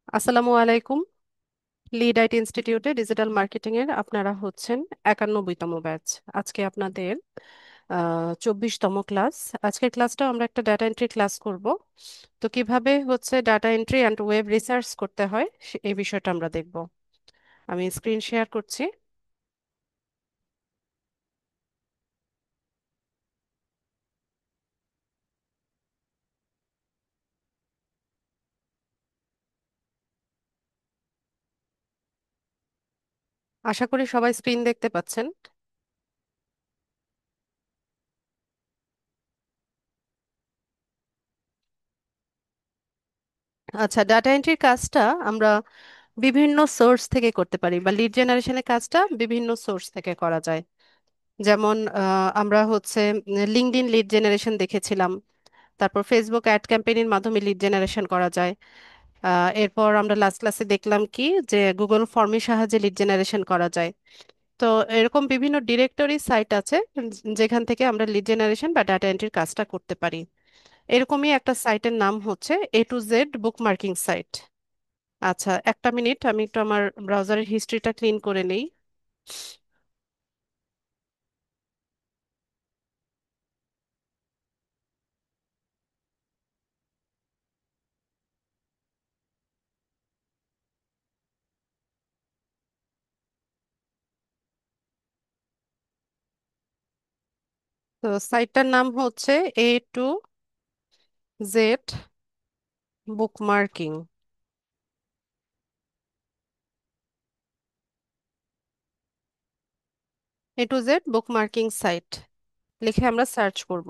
আসসালামু আলাইকুম। Lead IT ইনস্টিটিউটে ডিজিটাল মার্কেটিং এর আপনারা হচ্ছেন 91তম ব্যাচ। আজকে আপনাদের 24তম ক্লাস। আজকের ক্লাসটা আমরা একটা ডাটা এন্ট্রি ক্লাস করব। তো কিভাবে হচ্ছে data entry and web research করতে হয় এই বিষয়টা আমরা দেখব। আমি স্ক্রিন শেয়ার করছি। আশা করি সবাই স্ক্রিন দেখতে পাচ্ছেন। আচ্ছা, ডাটা এন্ট্রির কাজটা আমরা বিভিন্ন সোর্স থেকে করতে পারি, বা লিড জেনারেশনের কাজটা বিভিন্ন সোর্স থেকে করা যায়। যেমন আমরা হচ্ছে লিঙ্কডইন লিড জেনারেশন দেখেছিলাম। তারপর ফেসবুক অ্যাড ক্যাম্পেইনের মাধ্যমে লিড জেনারেশন করা যায়। এরপর আমরা লাস্ট ক্লাসে দেখলাম কি যে গুগল ফর্মের সাহায্যে লিড জেনারেশন করা যায়। তো এরকম বিভিন্ন ডিরেক্টরি সাইট আছে যেখান থেকে আমরা লিড জেনারেশন বা ডাটা এন্ট্রির কাজটা করতে পারি। এরকমই একটা সাইটের নাম হচ্ছে A to Z bookmarking site. আচ্ছা, একটা মিনিট, আমি একটু আমার ব্রাউজারের হিস্ট্রিটা ক্লিন করে নেই। তো সাইটটার নাম হচ্ছে A to Z bookmarking. A to Z bookmarking site লিখে আমরা সার্চ করব।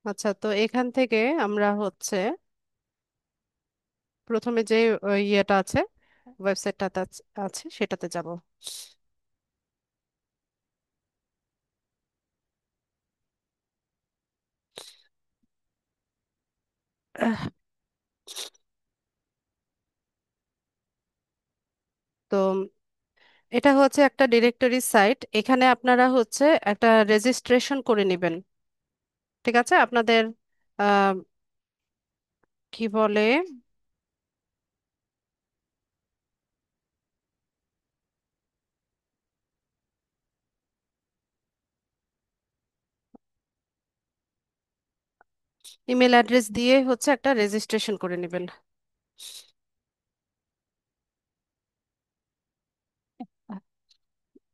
আচ্ছা, তো এখান থেকে আমরা হচ্ছে প্রথমে যে ইয়েটা আছে, ওয়েবসাইটটা আছে সেটাতে যাব। আহ, তো এটা হচ্ছে একটা ডিরেক্টরি সাইট। এখানে আপনারা হচ্ছে একটা রেজিস্ট্রেশন করে নেবেন। ঠিক আছে, আপনাদের আহ, কি বলে, ইমেল অ্যাড্রেস দিয়ে হচ্ছে একটা রেজিস্ট্রেশন করে নেবেন।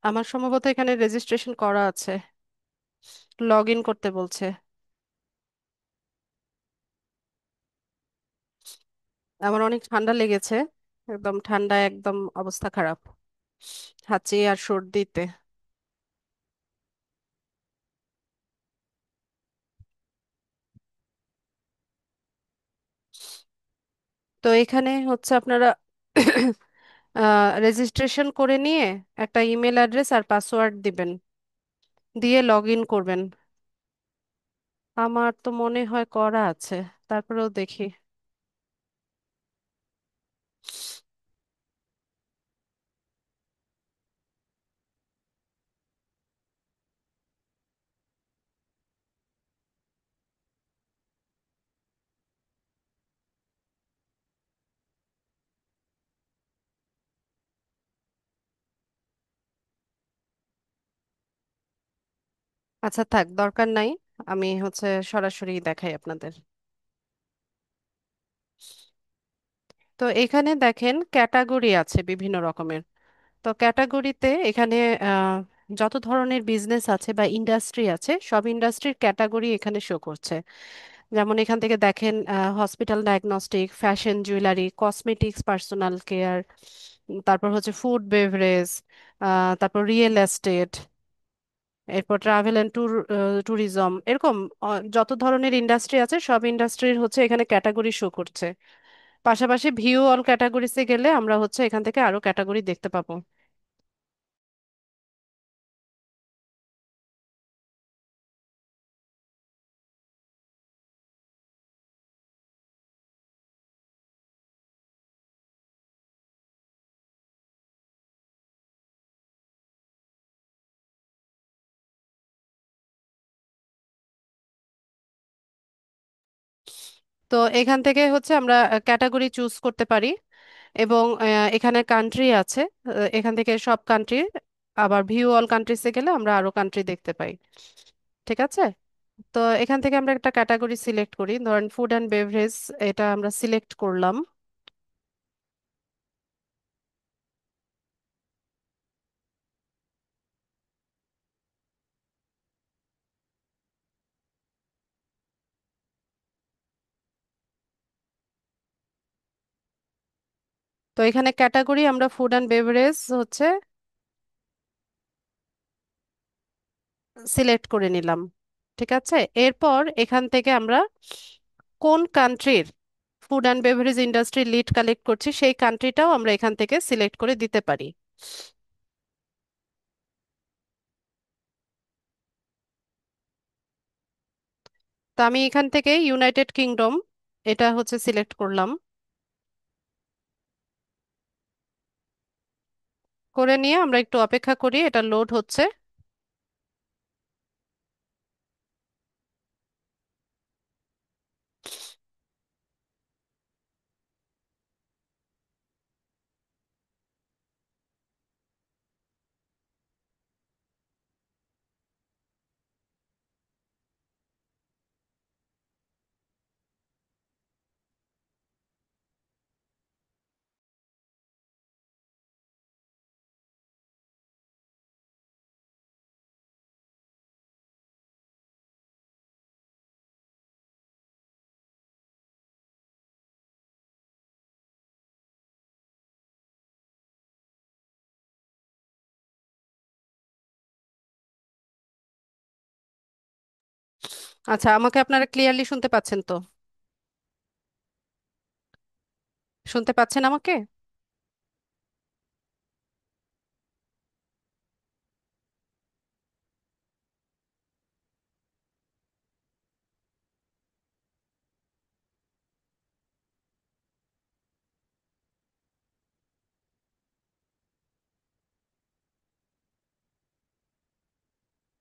আমার সম্ভবত এখানে রেজিস্ট্রেশন করা আছে, লগ ইন করতে বলছে। আমার অনেক ঠান্ডা লেগেছে, একদম ঠান্ডায় একদম অবস্থা খারাপ, হাঁচি আর সর্দিতে। তো এখানে হচ্ছে আপনারা রেজিস্ট্রেশন করে নিয়ে একটা ইমেল অ্যাড্রেস আর পাসওয়ার্ড দিবেন, দিয়ে লগ ইন করবেন। আমার তো মনে হয় করা আছে, তারপরেও দেখি। আচ্ছা থাক, দরকার নাই। আমি হচ্ছে সরাসরি দেখাই আপনাদের। তো এখানে দেখেন ক্যাটাগরি আছে বিভিন্ন রকমের। তো ক্যাটাগরিতে এখানে আহ, যত ধরনের বিজনেস আছে বা ইন্ডাস্ট্রি আছে সব ইন্ডাস্ট্রির ক্যাটাগরি এখানে শো করছে। যেমন এখান থেকে দেখেন hospital, diagnostic, fashion, jewellery, cosmetics, personal care, তারপর হচ্ছে ফুড বেভারেজ, তারপর রিয়েল এস্টেট, এরপর ট্রাভেল অ্যান্ড ট্যুরিজম, এরকম যত ধরনের ইন্ডাস্ট্রি আছে সব ইন্ডাস্ট্রির হচ্ছে এখানে ক্যাটাগরি শো করছে। পাশাপাশি ভিউ অল ক্যাটাগরিজে গেলে আমরা হচ্ছে এখান থেকে আরো ক্যাটাগরি দেখতে পাবো। তো এখান থেকে হচ্ছে আমরা ক্যাটাগরি চুজ করতে পারি, এবং এখানে কান্ট্রি আছে। এখান থেকে সব কান্ট্রি, আবার ভিউ অল কান্ট্রিজে গেলে আমরা আরো কান্ট্রি দেখতে পাই। ঠিক আছে। তো এখান থেকে আমরা একটা ক্যাটাগরি সিলেক্ট করি, ধরেন ফুড অ্যান্ড বেভারেজ, এটা আমরা সিলেক্ট করলাম। তো এখানে ক্যাটাগরি আমরা ফুড অ্যান্ড বেভারেজ হচ্ছে সিলেক্ট করে নিলাম। ঠিক আছে। এরপর এখান থেকে আমরা কোন কান্ট্রির food and beverage industry lead collect করছি সেই কান্ট্রিটাও আমরা এখান থেকে সিলেক্ট করে দিতে পারি। তো আমি এখান থেকে ইউনাইটেড কিংডম এটা হচ্ছে সিলেক্ট করলাম। করে নিয়ে আমরা একটু অপেক্ষা করি, এটা লোড হচ্ছে। আচ্ছা, আমাকে আপনারা ক্লিয়ারলি শুনতে পাচ্ছেন তো? শুনতে পাচ্ছেন আমাকে?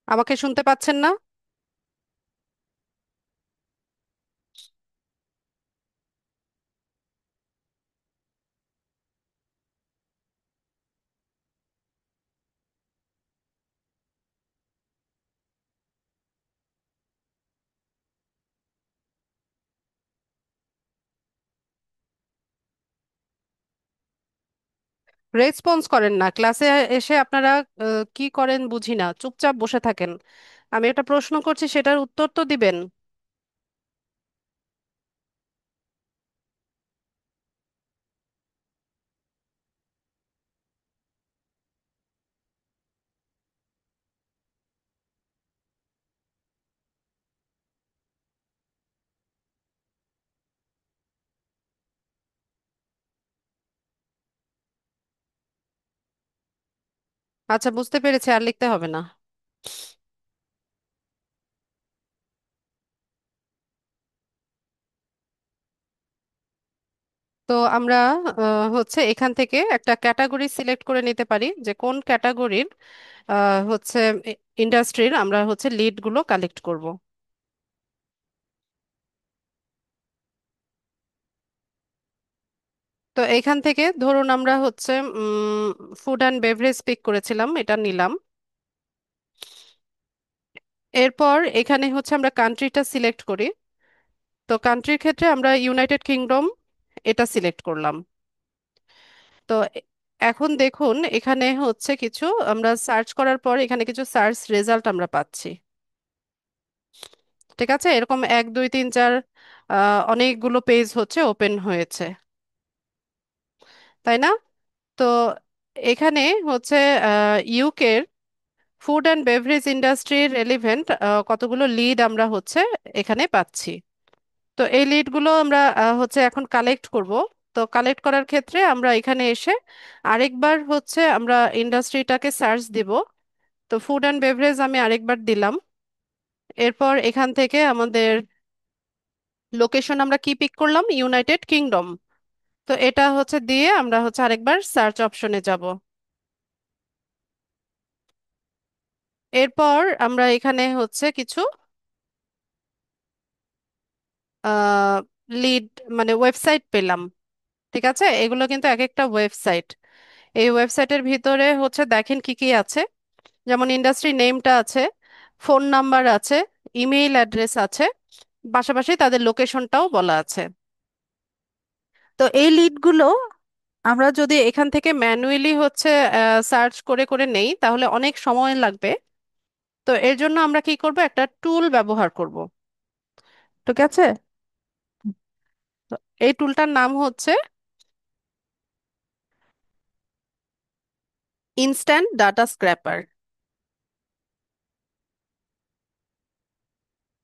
আমাকে শুনতে পাচ্ছেন না? রেসপন্স করেন না ক্লাসে এসে আপনারা। কি করেন বুঝি না, চুপচাপ বসে থাকেন। আমি একটা প্রশ্ন করছি, সেটার উত্তর তো দিবেন। আচ্ছা, বুঝতে পেরেছি, আর লিখতে হবে না। তো আমরা হচ্ছে এখান থেকে একটা ক্যাটাগরি সিলেক্ট করে নিতে পারি, যে কোন ক্যাটাগরির হচ্ছে ইন্ডাস্ট্রির আমরা হচ্ছে লিড গুলো কালেক্ট করব। তো এখান থেকে ধরুন আমরা হচ্ছে ফুড অ্যান্ড বেভারেজ পিক করেছিলাম, এটা নিলাম। এরপর এখানে হচ্ছে আমরা কান্ট্রিটা সিলেক্ট করি। তো কান্ট্রির ক্ষেত্রে আমরা ইউনাইটেড কিংডম এটা সিলেক্ট করলাম। তো এখন দেখুন এখানে হচ্ছে কিছু আমরা সার্চ করার পর এখানে কিছু সার্চ রেজাল্ট আমরা পাচ্ছি। ঠিক আছে, এরকম 1 2 3 4 অনেকগুলো পেজ হচ্ছে ওপেন হয়েছে, তাই না? তো এখানে হচ্ছে ইউকের ফুড অ্যান্ড বেভারেজ ইন্ডাস্ট্রির রেলিভেন্ট কতগুলো লিড আমরা হচ্ছে এখানে পাচ্ছি। তো এই লিডগুলো আমরা হচ্ছে এখন কালেক্ট করব। তো কালেক্ট করার ক্ষেত্রে আমরা এখানে এসে আরেকবার হচ্ছে আমরা ইন্ডাস্ট্রিটাকে সার্চ দিব। তো ফুড অ্যান্ড বেভারেজ আমি আরেকবার দিলাম। এরপর এখান থেকে আমাদের লোকেশন আমরা কি পিক করলাম, ইউনাইটেড কিংডম। তো এটা হচ্ছে দিয়ে আমরা হচ্ছে আরেকবার সার্চ অপশনে যাব। এরপর আমরা এখানে হচ্ছে কিছু লিড মানে ওয়েবসাইট পেলাম। ঠিক আছে, এগুলো কিন্তু এক একটা ওয়েবসাইট। এই ওয়েবসাইটের ভিতরে হচ্ছে দেখেন কি কি আছে, যেমন ইন্ডাস্ট্রি নেমটা আছে, ফোন নাম্বার আছে, ইমেইল অ্যাড্রেস আছে, পাশাপাশি তাদের লোকেশনটাও বলা আছে। তো এই লিডগুলো আমরা যদি এখান থেকে ম্যানুয়ালি হচ্ছে সার্চ করে করে নেই তাহলে অনেক সময় লাগবে। তো এর জন্য আমরা কি করব, একটা টুল ব্যবহার করব। ঠিক আছে, তো এই টুলটার নাম হচ্ছে instant data scraper.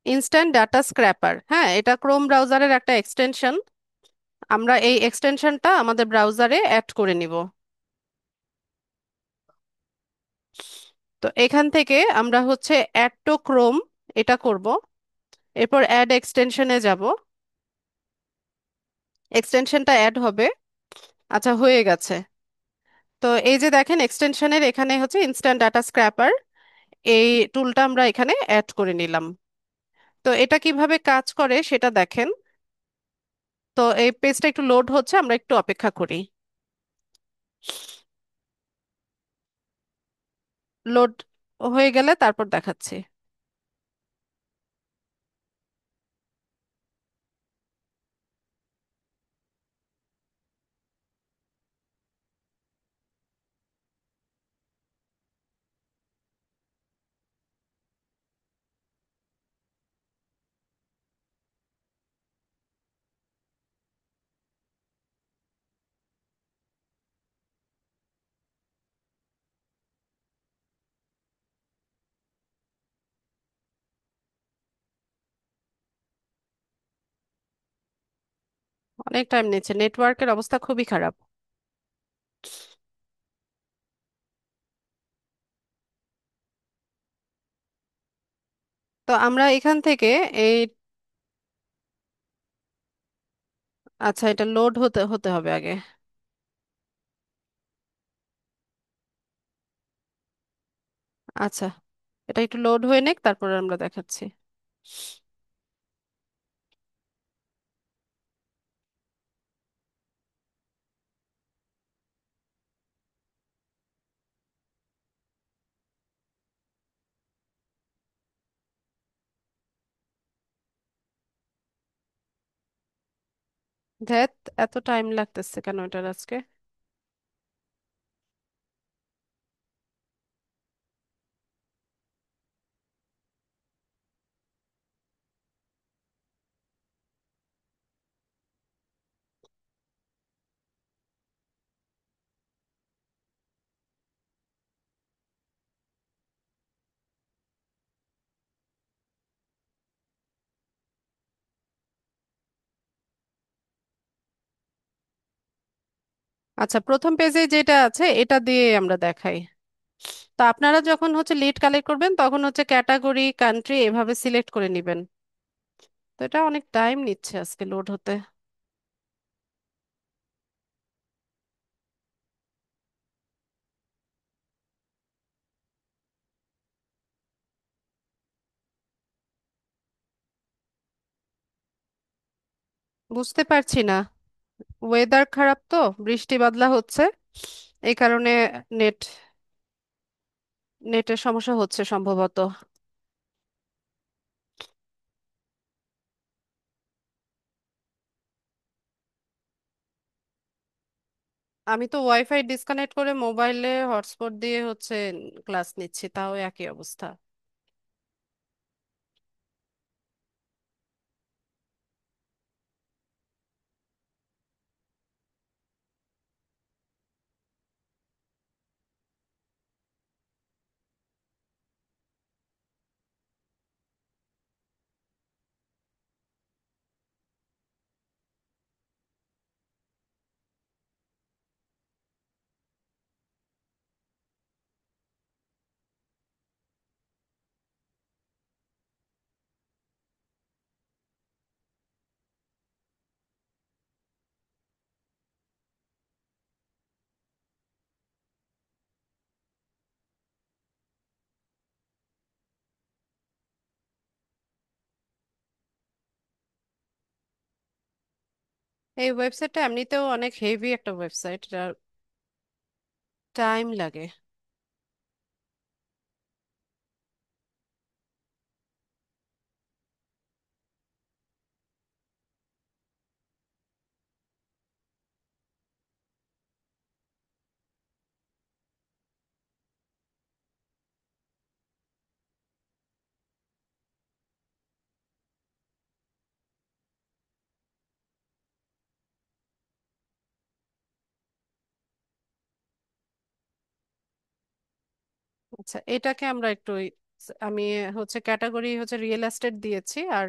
Instant data scraper, হ্যাঁ, এটা ক্রোম ব্রাউজারের একটা এক্সটেনশন। আমরা এই এক্সটেনশনটা আমাদের ব্রাউজারে অ্যাড করে নিব। তো এখান থেকে আমরা হচ্ছে অ্যাড টু ক্রোম এটা করব। এরপর অ্যাড এক্সটেনশনে যাব, এক্সটেনশনটা অ্যাড হবে। আচ্ছা, হয়ে গেছে। তো এই যে দেখেন এক্সটেনশনের এখানে হচ্ছে ইনস্ট্যান্ট ডাটা স্ক্র্যাপার, এই টুলটা আমরা এখানে অ্যাড করে নিলাম। তো এটা কিভাবে কাজ করে সেটা দেখেন। তো এই পেজটা একটু লোড হচ্ছে, আমরা একটু অপেক্ষা করি। লোড হয়ে গেলে তারপর দেখাচ্ছি। অনেক টাইম নিচ্ছে, নেটওয়ার্কের অবস্থা খুবই খারাপ। তো আমরা এখান থেকে এই, আচ্ছা, এটা লোড হতে হতে হবে আগে। আচ্ছা, এটা একটু লোড হয়ে নেক, তারপরে আমরা দেখাচ্ছি। ধ্যাত, এত টাইম লাগতেছে কেন এটার আজকে? আচ্ছা, প্রথম পেজে যেটা আছে এটা দিয়ে আমরা দেখাই। তো আপনারা যখন হচ্ছে লিড কালেক্ট করবেন তখন হচ্ছে ক্যাটাগরি, কান্ট্রি এভাবে সিলেক্ট করে নেবেন। তো এটা অনেক টাইম নিচ্ছে আজকে লোড হতে। বুঝতে পারছি না, ওয়েদার খারাপ তো, বৃষ্টি বাদলা হচ্ছে, এই কারণে নেট নেটের সমস্যা হচ্ছে সম্ভবত। আমি তো ওয়াইফাই ডিসকানেক্ট করে মোবাইলে হটস্পট দিয়ে হচ্ছে ক্লাস নিচ্ছি, তাও একই অবস্থা। এই ওয়েবসাইটটা এমনিতেও অনেক হেভি একটা ওয়েবসাইট, টাইম লাগে। আচ্ছা, এটাকে আমরা একটু আমি হচ্ছে ক্যাটাগরি হচ্ছে রিয়েল এস্টেট দিয়েছি, আর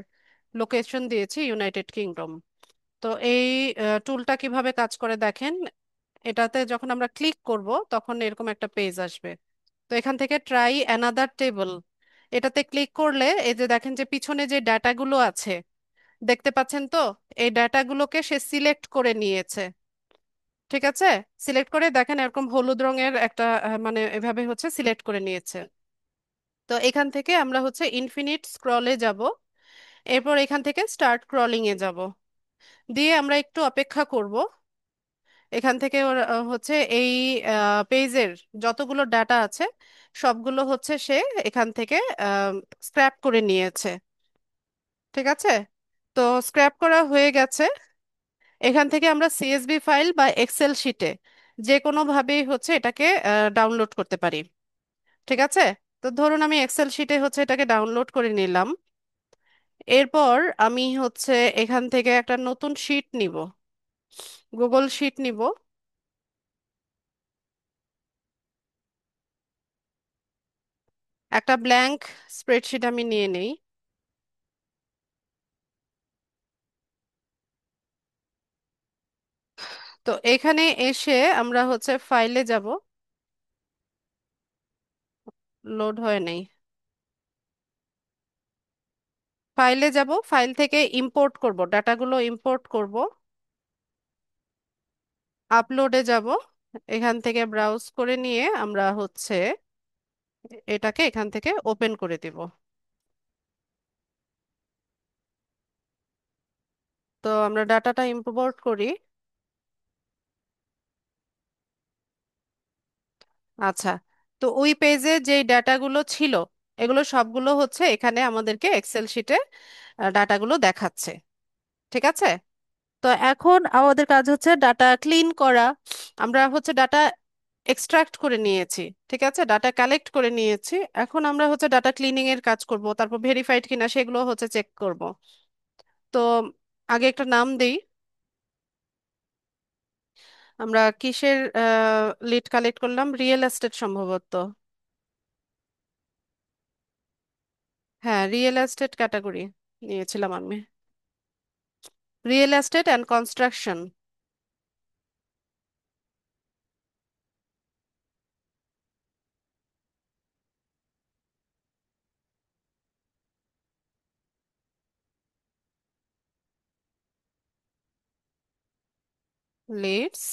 লোকেশন দিয়েছি ইউনাইটেড কিংডম। তো এই টুলটা কিভাবে কাজ করে দেখেন। এটাতে যখন আমরা ক্লিক করব তখন এরকম একটা পেজ আসবে। তো এখান থেকে ট্রাই অ্যানাদার টেবল, এটাতে ক্লিক করলে এই যে দেখেন যে পিছনে যে ডাটাগুলো আছে, দেখতে পাচ্ছেন তো, এই ডাটাগুলোকে সে সিলেক্ট করে নিয়েছে। ঠিক আছে, সিলেক্ট করে দেখেন এরকম হলুদ রঙের একটা মানে এভাবে হচ্ছে সিলেক্ট করে নিয়েছে। তো এখান থেকে আমরা হচ্ছে ইনফিনিট স্ক্রলে যাব, এরপর এখান থেকে স্টার্ট ক্রলিং এ যাব, দিয়ে আমরা একটু অপেক্ষা করব। এখান থেকে ওর হচ্ছে এই পেজের যতগুলো ডাটা আছে সবগুলো হচ্ছে সে এখান থেকে স্ক্র্যাপ করে নিয়েছে। ঠিক আছে, তো স্ক্র্যাপ করা হয়ে গেছে। এখান থেকে আমরা সিএসভি ফাইল বা এক্সেল শিটে যে কোনো ভাবেই হচ্ছে এটাকে ডাউনলোড করতে পারি। ঠিক আছে, তো ধরুন আমি এক্সেল শিটে হচ্ছে এটাকে ডাউনলোড করে নিলাম। এরপর আমি হচ্ছে এখান থেকে একটা নতুন শিট নিব, গুগল শিট নিব। একটা ব্ল্যাঙ্ক স্প্রেডশিট আমি নিয়ে নেই। তো এখানে এসে আমরা হচ্ছে ফাইলে যাব। লোড হয় নাই। ফাইলে যাব, ফাইল থেকে ইম্পোর্ট করব, ডাটাগুলো ইম্পোর্ট করব। আপলোডে যাব, এখান থেকে ব্রাউজ করে নিয়ে আমরা হচ্ছে এটাকে এখান থেকে ওপেন করে দিব। তো আমরা ডাটাটা ইম্পোর্ট করি। আচ্ছা, তো ওই পেজে যে ডাটাগুলো ছিল এগুলো সবগুলো হচ্ছে এখানে আমাদেরকে এক্সেল শিটে ডাটাগুলো দেখাচ্ছে। ঠিক আছে, তো এখন আমাদের কাজ হচ্ছে ডাটা ক্লিন করা। আমরা হচ্ছে ডাটা এক্সট্রাক্ট করে নিয়েছি, ঠিক আছে, ডাটা কালেক্ট করে নিয়েছি। এখন আমরা হচ্ছে ডাটা ক্লিনিং এর কাজ করব, তারপর ভেরিফাইড কিনা সেগুলো হচ্ছে চেক করব। তো আগে একটা নাম দেই। আমরা কিসের লিড কালেক্ট করলাম, রিয়েল এস্টেট সম্ভবত। হ্যাঁ, রিয়েল এস্টেট ক্যাটাগরি নিয়েছিলাম আমি। Real estate and construction. Leads,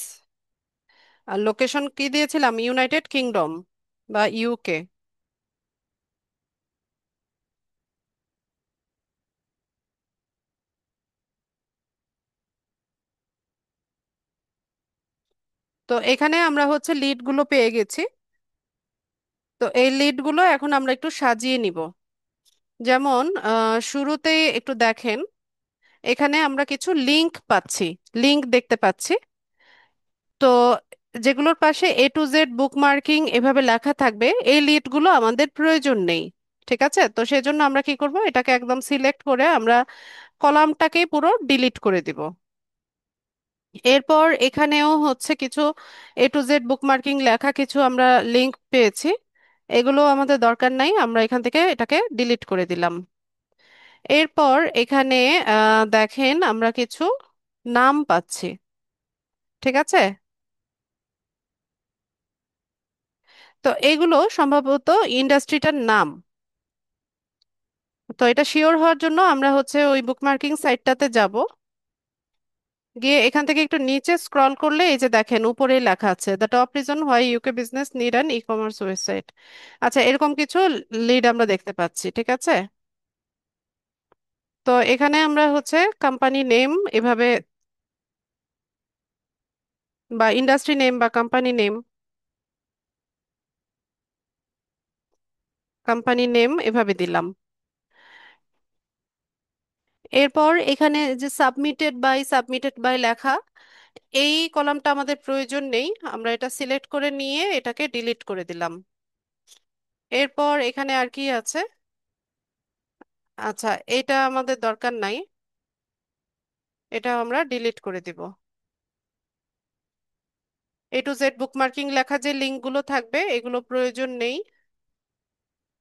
আর লোকেশন কি দিয়েছিলাম, ইউনাইটেড কিংডম বা ইউকে। তো এখানে আমরা হচ্ছে লিডগুলো পেয়ে গেছি। তো এই লিডগুলো এখন আমরা একটু সাজিয়ে নিব। যেমন শুরুতেই একটু দেখেন, এখানে আমরা কিছু লিংক পাচ্ছি, লিংক দেখতে পাচ্ছি। তো যেগুলোর পাশে A to Z বুকমার্কিং এভাবে লেখা থাকবে, এই লিডগুলো আমাদের প্রয়োজন নেই। ঠিক আছে, তো সেজন্য আমরা কি করব, এটাকে একদম সিলেক্ট করে আমরা কলামটাকে পুরো ডিলিট করে দিব। এরপর এখানেও হচ্ছে কিছু A to Z বুকমার্কিং লেখা কিছু আমরা লিংক পেয়েছি, এগুলো আমাদের দরকার নাই, আমরা এখান থেকে এটাকে ডিলিট করে দিলাম। এরপর এখানে দেখেন আমরা কিছু নাম পাচ্ছি। ঠিক আছে, তো এগুলো সম্ভবত ইন্ডাস্ট্রিটার নাম। তো এটা শিওর হওয়ার জন্য আমরা হচ্ছে ওই বুকমার্কিং সাইটটাতে যাব, গিয়ে এখান থেকে একটু নিচে স্ক্রল করলে এই যে দেখেন উপরেই লেখা আছে the top reason why UK business need an e commerce website. আচ্ছা, এরকম কিছু লিড আমরা দেখতে পাচ্ছি। ঠিক আছে, তো এখানে আমরা হচ্ছে কোম্পানি নেম এভাবে বা ইন্ডাস্ট্রি নেম বা কোম্পানি নেম, কোম্পানি নেম এভাবে দিলাম। এরপর এখানে যে সাবমিটেড বাই লেখা, এই কলামটা আমাদের প্রয়োজন নেই, আমরা এটা সিলেক্ট করে নিয়ে এটাকে ডিলিট করে দিলাম। এরপর এখানে আর কি আছে? আচ্ছা, এটা আমাদের দরকার নাই, এটা আমরা ডিলিট করে দিব। A to Z বুকমার্কিং লেখা যে লিঙ্কগুলো থাকবে এগুলো প্রয়োজন নেই,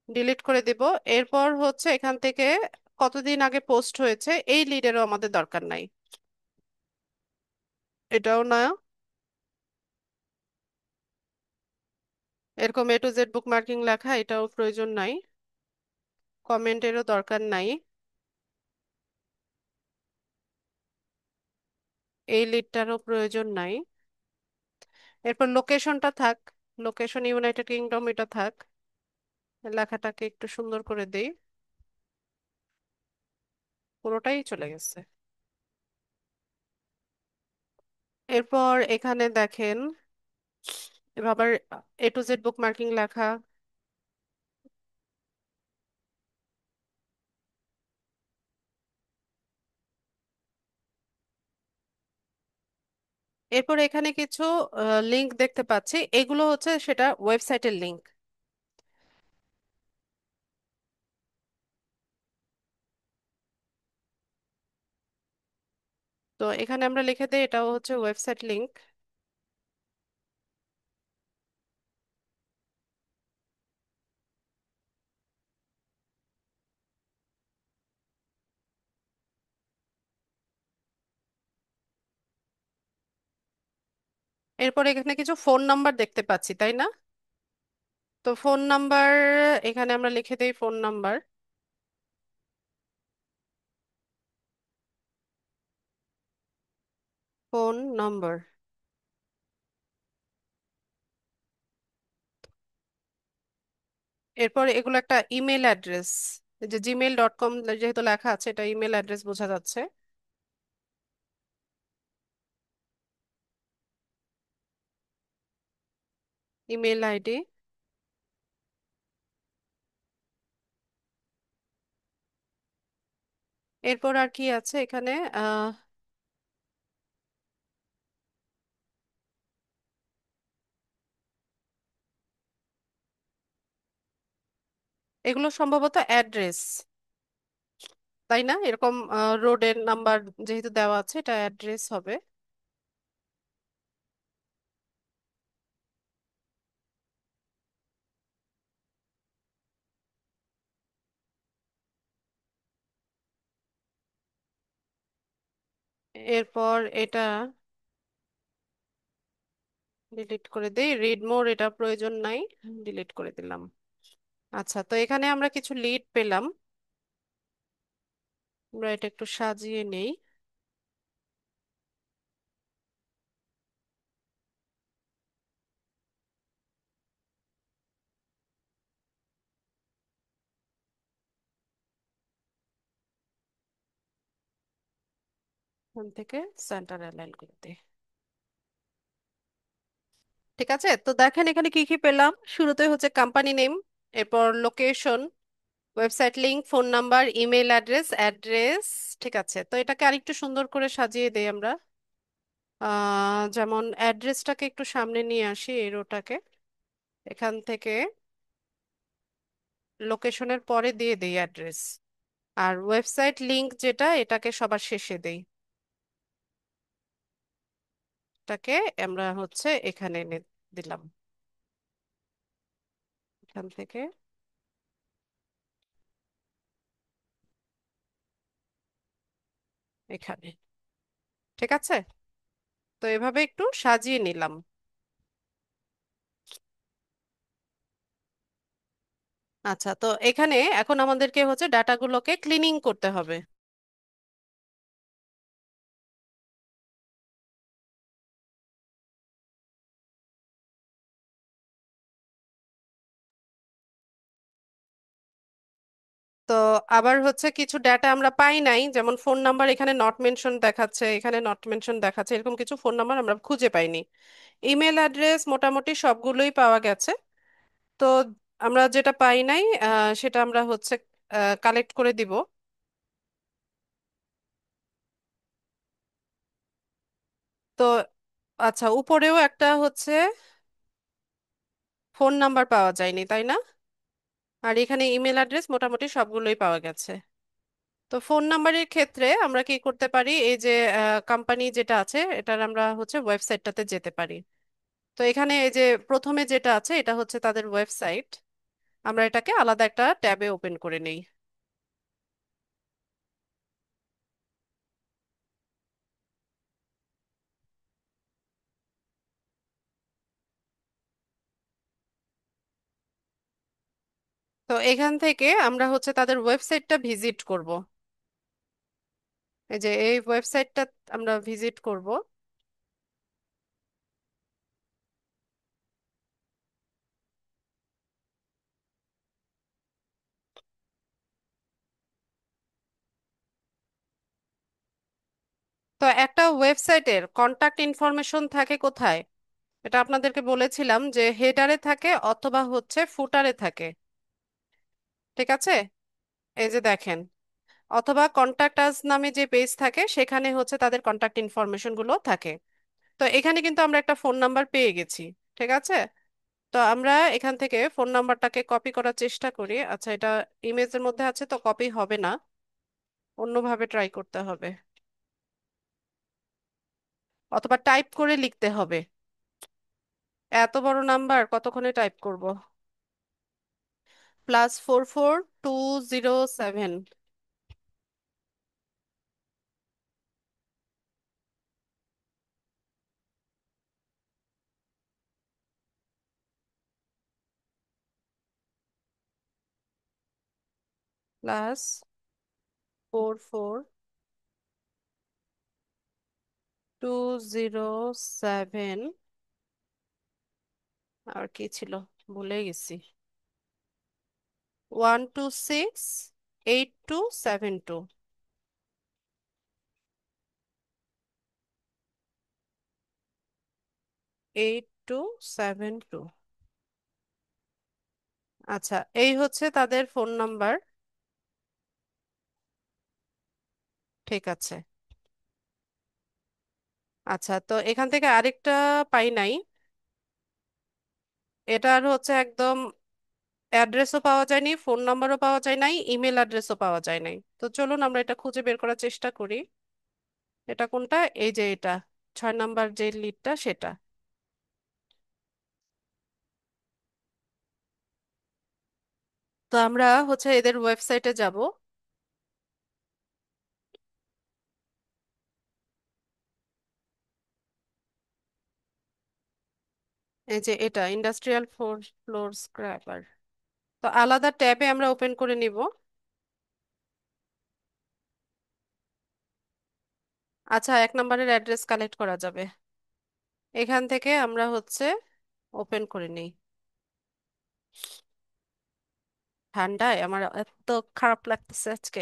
ডিলিট করে দিব। এরপর হচ্ছে এখান থেকে কতদিন আগে পোস্ট হয়েছে এই লিডেরও আমাদের দরকার নাই, এটাও না। এরকম A to Z বুকমার্কিং লেখা এটাও প্রয়োজন নাই, কমেন্টেরও দরকার নাই, এই লিডটারও প্রয়োজন নাই। এরপর লোকেশনটা থাক, লোকেশন ইউনাইটেড কিংডম এটা থাক। লেখাটাকে একটু সুন্দর করে দেই, পুরোটাই চলে গেছে। এরপর এখানে দেখেন আবার A to Z বুকমার্কিং লেখা। এরপর এখানে কিছু লিংক দেখতে পাচ্ছি, এগুলো হচ্ছে সেটা ওয়েবসাইটের লিংক। তো এখানে আমরা লিখে দিই এটাও হচ্ছে ওয়েবসাইট লিংক। এরপর এখানে কিছু ফোন নাম্বার দেখতে পাচ্ছি, তাই না? তো ফোন নাম্বার এখানে আমরা লিখে দিই ফোন নাম্বার। Phone number. এরপর এগুলো একটা ইমেল অ্যাড্রেস, যে gmail.com যেহেতু লেখা আছে এটা ইমেল অ্যাড্রেস বোঝা যাচ্ছে। Email ID. এরপর আর কি আছে এখানে? আহ এগুলো সম্ভবত অ্যাড্রেস, তাই না? এরকম রোডের নাম্বার যেহেতু দেওয়া আছে এটা অ্যাড্রেস হবে। এরপর এটা ডিলিট করে দেই, রিড মোর এটা প্রয়োজন নাই, ডিলিট করে দিলাম। আচ্ছা, তো এখানে আমরা কিছু লিড পেলাম, আমরা এটা একটু সাজিয়ে নেই। এখান থেকে সেন্টার অ্যালাইন করে দিই। ঠিক আছে, তো দেখেন এখানে কি কি পেলাম। শুরুতে হচ্ছে কোম্পানি নেম, এরপর location, website link, phone number, email address, address. ঠিক আছে, তো এটাকে আরেকটু সুন্দর করে সাজিয়ে দেই আমরা। যেমন অ্যাড্রেসটাকে একটু সামনে নিয়ে আসি এই রোটাকে, এখান থেকে লোকেশনের পরে দিয়ে দেই অ্যাড্রেস। আর ওয়েবসাইট লিংক যেটা এটাকে সবার শেষে দেই, এটাকে আমরা হচ্ছে এখানে এনে দিলাম, এখান থেকে এখানে। ঠিক আছে, তো এভাবে একটু সাজিয়ে নিলাম। আচ্ছা, তো এখানে এখন আমাদেরকে হচ্ছে ডাটাগুলোকে ক্লিনিং করতে হবে। তো আবার হচ্ছে কিছু ডেটা আমরা পাই নাই, যেমন ফোন নাম্বার এখানে নট মেনশন দেখাচ্ছে, এখানে নট মেনশন দেখাচ্ছে, এরকম কিছু ফোন নাম্বার আমরা খুঁজে পাইনি। ইমেল অ্যাড্রেস মোটামুটি সবগুলোই পাওয়া গেছে। তো আমরা যেটা পাই নাই সেটা আমরা হচ্ছে কালেক্ট করে দিব। তো আচ্ছা, উপরেও একটা হচ্ছে ফোন নাম্বার পাওয়া যায়নি, তাই না? আর এখানে ইমেল অ্যাড্রেস মোটামুটি সবগুলোই পাওয়া গেছে। তো ফোন নাম্বারের ক্ষেত্রে আমরা কি করতে পারি, এই যে কোম্পানি যেটা আছে এটার আমরা হচ্ছে ওয়েবসাইটটাতে যেতে পারি। তো এখানে এই যে প্রথমে যেটা আছে এটা হচ্ছে তাদের ওয়েবসাইট। আমরা এটাকে আলাদা একটা ট্যাবে ওপেন করে নেই। তো এখান থেকে আমরা হচ্ছে তাদের ওয়েবসাইটটা ভিজিট করব। এই যে এই ওয়েবসাইটটা আমরা ভিজিট করব। তো একটা ওয়েবসাইটের কন্টাক্ট ইনফরমেশন থাকে কোথায়? এটা আপনাদেরকে বলেছিলাম যে হেডারে থাকে অথবা হচ্ছে ফুটারে থাকে। ঠিক আছে, এই যে দেখেন, অথবা কন্টাক্ট আস নামে যে পেজ থাকে সেখানে হচ্ছে তাদের কন্টাক্ট ইনফরমেশন গুলো থাকে। তো এখানে কিন্তু আমরা একটা ফোন নাম্বার পেয়ে গেছি। ঠিক আছে, তো আমরা এখান থেকে ফোন নাম্বারটাকে কপি করার চেষ্টা করি। আচ্ছা, এটা ইমেজের মধ্যে আছে তো কপি হবে না, অন্যভাবে ট্রাই করতে হবে, অথবা টাইপ করে লিখতে হবে। এত বড় নাম্বার কতক্ষণে টাইপ করব? +44 207 +44 207। আর কি ছিল, ভুলে গেছি। 126 8272। 8272। আচ্ছা, এই হচ্ছে তাদের ফোন নাম্বার। ঠিক আছে। আচ্ছা, তো এখান থেকে আরেকটা পাই নাই। এটার হচ্ছে একদম অ্যাড্রেসও পাওয়া যায়নি, ফোন নাম্বারও পাওয়া যায় নাই, ইমেল অ্যাড্রেসও পাওয়া যায় নাই। তো চলুন আমরা এটা খুঁজে বের করার চেষ্টা করি। এটা কোনটা? এই যে এটা 6 নাম্বার যে লিডটা সেটা। তো আমরা হচ্ছে এদের ওয়েবসাইটে যাব। এই যে এটা ইন্ডাস্ট্রিয়াল ফ্লোর স্ক্র্যাপার। তো আলাদা ট্যাবে আমরা ওপেন করে নিব। আচ্ছা, 1 নাম্বারের অ্যাড্রেস কালেক্ট করা যাবে। এখান থেকে আমরা হচ্ছে ওপেন করে নিই। ঠান্ডায় আমার এত খারাপ লাগতেছে আজকে।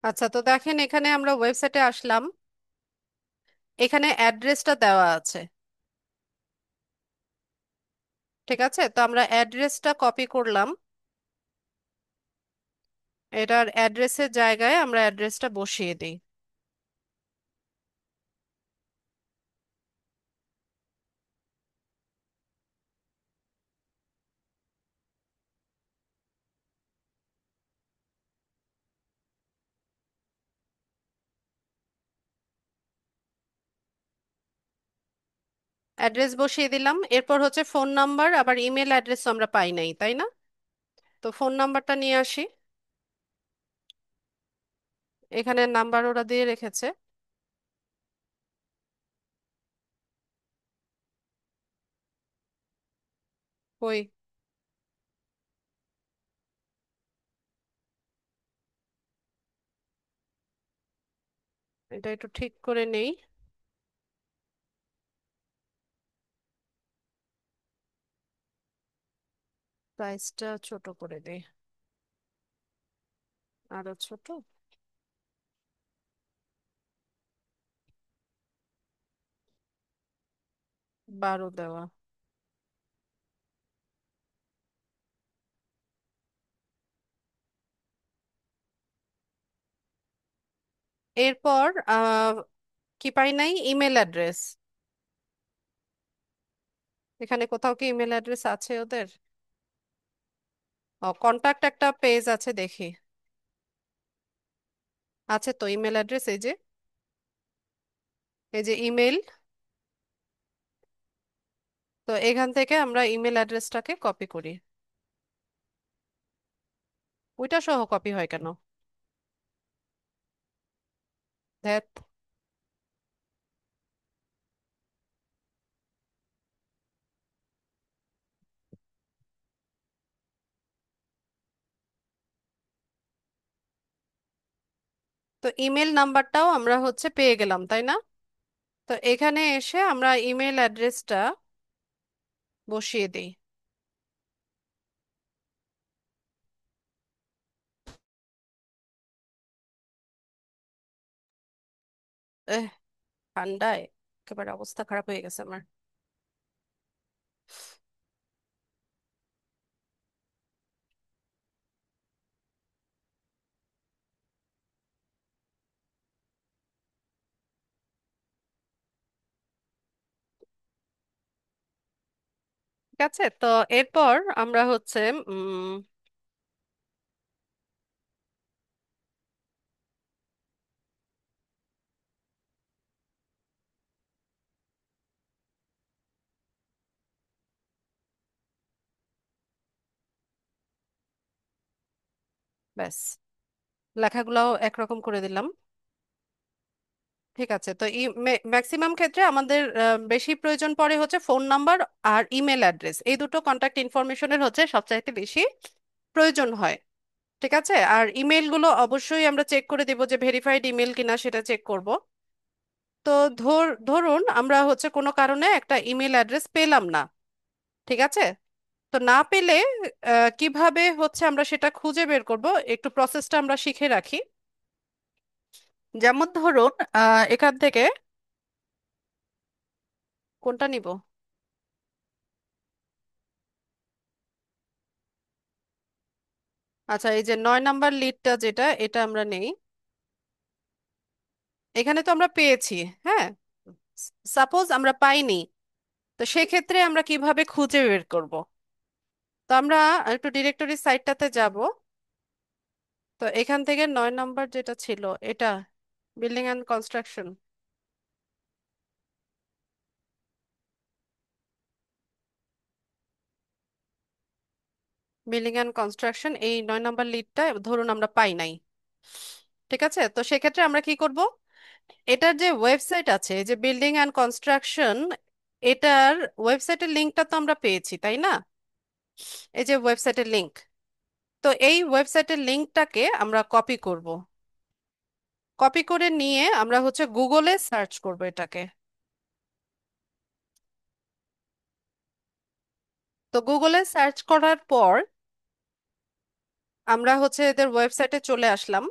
আচ্ছা, তো দেখেন এখানে আমরা ওয়েবসাইটে আসলাম। এখানে অ্যাড্রেসটা দেওয়া আছে। ঠিক আছে, তো আমরা অ্যাড্রেসটা কপি করলাম। এটার অ্যাড্রেসের জায়গায় আমরা অ্যাড্রেসটা বসিয়ে দিই। অ্যাড্রেস বসিয়ে দিলাম, এরপর হচ্ছে ফোন নাম্বার আবার ইমেল অ্যাড্রেস আমরা পাই নাই, তাই না? তো ফোন নাম্বারটা নিয়ে আসি। এখানে নাম্বার ওরা দিয়ে রেখেছে। কই? এটা একটু ঠিক করে নেই। প্রাইসটা ছোট করে দেই, আরো ছোট। 12 দেওয়া। এরপর কি পাই নাই? Email address. এখানে কোথাও কি ইমেল অ্যাড্রেস আছে ওদের? ও, কন্টাক্ট একটা পেজ আছে দেখি। আছে তো ইমেল অ্যাড্রেস, এই যে, এই যে ইমেল। তো এখান থেকে আমরা ইমেল অ্যাড্রেসটাকে কপি করি। ওইটা সহ কপি হয় কেন? ধ্যাত। তো ইমেল নাম্বারটাও আমরা হচ্ছে পেয়ে গেলাম, তাই না? তো এখানে এসে আমরা ইমেল অ্যাড্রেসটা বসিয়ে দিই। এহ, ঠান্ডায় একেবারে অবস্থা খারাপ হয়ে গেছে আমার। ঠিক আছে, তো এরপর আমরা হচ্ছে উম ব্যাস, লেখাগুলোও একরকম করে দিলাম। ঠিক আছে, তো ম্যাক্সিমাম ক্ষেত্রে আমাদের বেশি প্রয়োজন পড়ে হচ্ছে ফোন নাম্বার আর ইমেল অ্যাড্রেস, এই দুটো কন্ট্যাক্ট ইনফরমেশনের হচ্ছে সবচাইতে বেশি প্রয়োজন হয়। ঠিক আছে, আর ইমেলগুলো অবশ্যই আমরা চেক করে দেবো যে ভেরিফাইড ইমেল কিনা, সেটা চেক করব। তো ধরুন আমরা হচ্ছে কোনো কারণে একটা ইমেল অ্যাড্রেস পেলাম না। ঠিক আছে, তো না পেলে কিভাবে হচ্ছে আমরা সেটা খুঁজে বের করব, একটু প্রসেসটা আমরা শিখে রাখি। যেমন ধরুন এখান থেকে কোনটা নিব? আচ্ছা, এই যে 9 নাম্বার লিডটা যেটা, এটা আমরা নেই। এখানে তো আমরা পেয়েছি। হ্যাঁ, সাপোজ আমরা পাইনি, তো সেক্ষেত্রে আমরা কিভাবে খুঁজে বের করব? তো আমরা একটু ডিরেক্টরি সাইটটাতে যাব। তো এখান থেকে 9 নাম্বার যেটা ছিল, এটা building and construction. Building and construction, এই 9 নাম্বার লিডটা ধরুন আমরা পাই নাই। ঠিক আছে, তো সেক্ষেত্রে আমরা কি করব? এটার যে ওয়েবসাইট আছে, এই যে বিল্ডিং অ্যান্ড কনস্ট্রাকশন, এটার ওয়েবসাইটের লিঙ্কটা তো আমরা পেয়েছি, তাই না? এই যে ওয়েবসাইটের লিঙ্ক, তো এই ওয়েবসাইটের লিঙ্কটাকে আমরা কপি করব। কপি করে নিয়ে আমরা হচ্ছে গুগলে সার্চ করব এটাকে। তো গুগলে সার্চ করার পর আমরা হচ্ছে এদের ওয়েবসাইটে চলে আসলাম।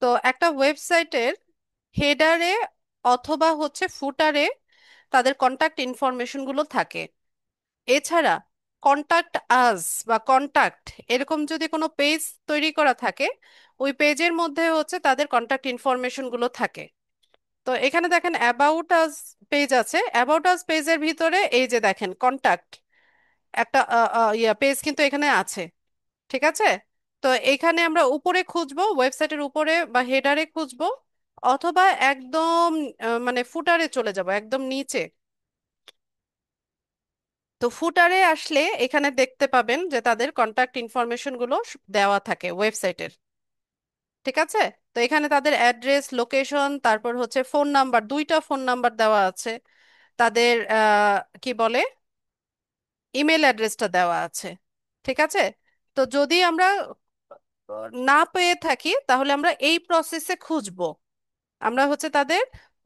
তো একটা ওয়েবসাইটের হেডারে অথবা হচ্ছে ফুটারে তাদের কন্টাক্ট ইনফরমেশন গুলো থাকে। এছাড়া কন্টাক্ট আস বা কন্টাক্ট এরকম যদি কোনো পেজ তৈরি করা থাকে, ওই পেজের মধ্যে হচ্ছে তাদের কন্টাক্ট ইনফরমেশন গুলো থাকে। তো এখানে দেখেন অ্যাবাউট আস পেজ আছে, অ্যাবাউট আস পেজের ভিতরে এই যে দেখেন কন্টাক্ট একটা পেজ কিন্তু এখানে আছে। ঠিক আছে, তো এখানে আমরা উপরে খুঁজবো, ওয়েবসাইটের উপরে বা হেডারে খুঁজবো, অথবা একদম মানে ফুটারে চলে যাব, একদম নিচে। তো ফুটারে আসলে এখানে দেখতে পাবেন যে তাদের কন্টাক্ট ইনফরমেশন গুলো দেওয়া থাকে ওয়েবসাইটের। ঠিক আছে, তো এখানে তাদের অ্যাড্রেস, লোকেশন, তারপর হচ্ছে ফোন নাম্বার, দুইটা ফোন নাম্বার দেওয়া আছে, তাদের কি বলে ইমেল অ্যাড্রেসটা দেওয়া আছে। ঠিক আছে, তো যদি আমরা না পেয়ে থাকি তাহলে আমরা এই প্রসেসে খুঁজবো। আমরা হচ্ছে তাদের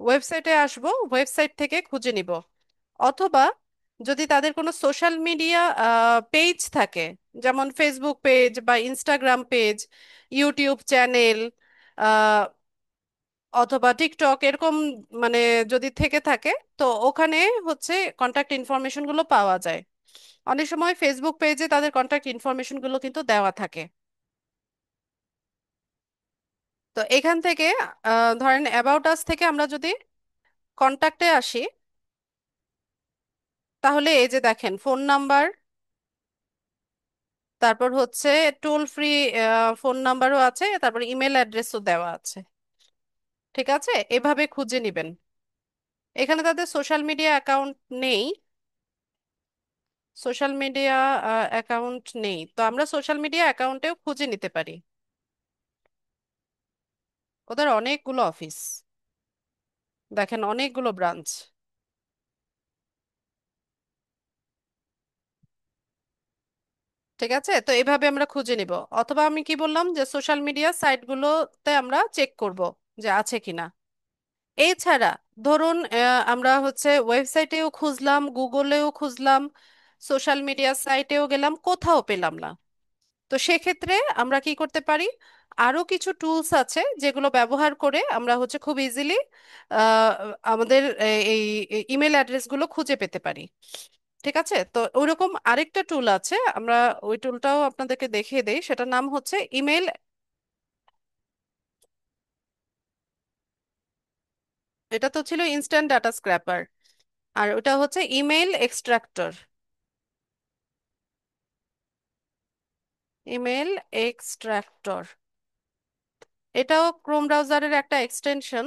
ওয়েবসাইটে আসব, ওয়েবসাইট থেকে খুঁজে নিব। অথবা যদি তাদের কোনো সোশ্যাল মিডিয়া পেজ থাকে, যেমন ফেসবুক পেজ বা ইনস্টাগ্রাম পেজ, ইউটিউব চ্যানেল, অথবা টিকটক এরকম, মানে যদি থেকে থাকে, তো ওখানে হচ্ছে কন্ট্যাক্ট ইনফরমেশন গুলো পাওয়া যায়। অনেক সময় ফেসবুক পেজে তাদের কন্ট্যাক্ট ইনফরমেশন গুলো কিন্তু দেওয়া থাকে। তো এখান থেকে ধরেন অ্যাবাউট আস থেকে আমরা যদি কন্ট্যাক্টে আসি, তাহলে এই যে দেখেন ফোন নাম্বার, তারপর হচ্ছে টোল ফ্রি ফোন নাম্বারও আছে, তারপর ইমেল অ্যাড্রেসও দেওয়া আছে। ঠিক আছে, এভাবে খুঁজে নিবেন। এখানে তাদের সোশ্যাল মিডিয়া অ্যাকাউন্ট নেই, সোশ্যাল মিডিয়া অ্যাকাউন্ট নেই, তো আমরা সোশ্যাল মিডিয়া অ্যাকাউন্টেও খুঁজে নিতে পারি। ওদের অনেকগুলো অফিস, দেখেন অনেকগুলো ব্রাঞ্চ। ঠিক আছে, তো এভাবে আমরা খুঁজে নিব। অথবা আমি কি বললাম যে সোশ্যাল মিডিয়া সাইটগুলোতে আমরা চেক করব যে আছে কিনা। এছাড়া ধরুন আমরা হচ্ছে ওয়েবসাইটেও খুঁজলাম, গুগলেও খুঁজলাম, সোশ্যাল মিডিয়া সাইটেও গেলাম, কোথাও পেলাম না। তো সেক্ষেত্রে আমরা কি করতে পারি, আরো কিছু টুলস আছে যেগুলো ব্যবহার করে আমরা হচ্ছে খুব ইজিলি আমাদের এই ইমেল অ্যাড্রেসগুলো খুঁজে পেতে পারি। ঠিক আছে, তো ওইরকম আরেকটা টুল আছে, আমরা ওই টুলটাও আপনাদেরকে দেখিয়ে দেই, সেটার নাম হচ্ছে ইমেল। এটা তো ছিল ইনস্ট্যান্ট ডাটা স্ক্র্যাপার, আর ওটা হচ্ছে ইমেল এক্সট্রাক্টর। ইমেল এক্সট্রাক্টর, এটাও ক্রোম ব্রাউজারের একটা এক্সটেনশন।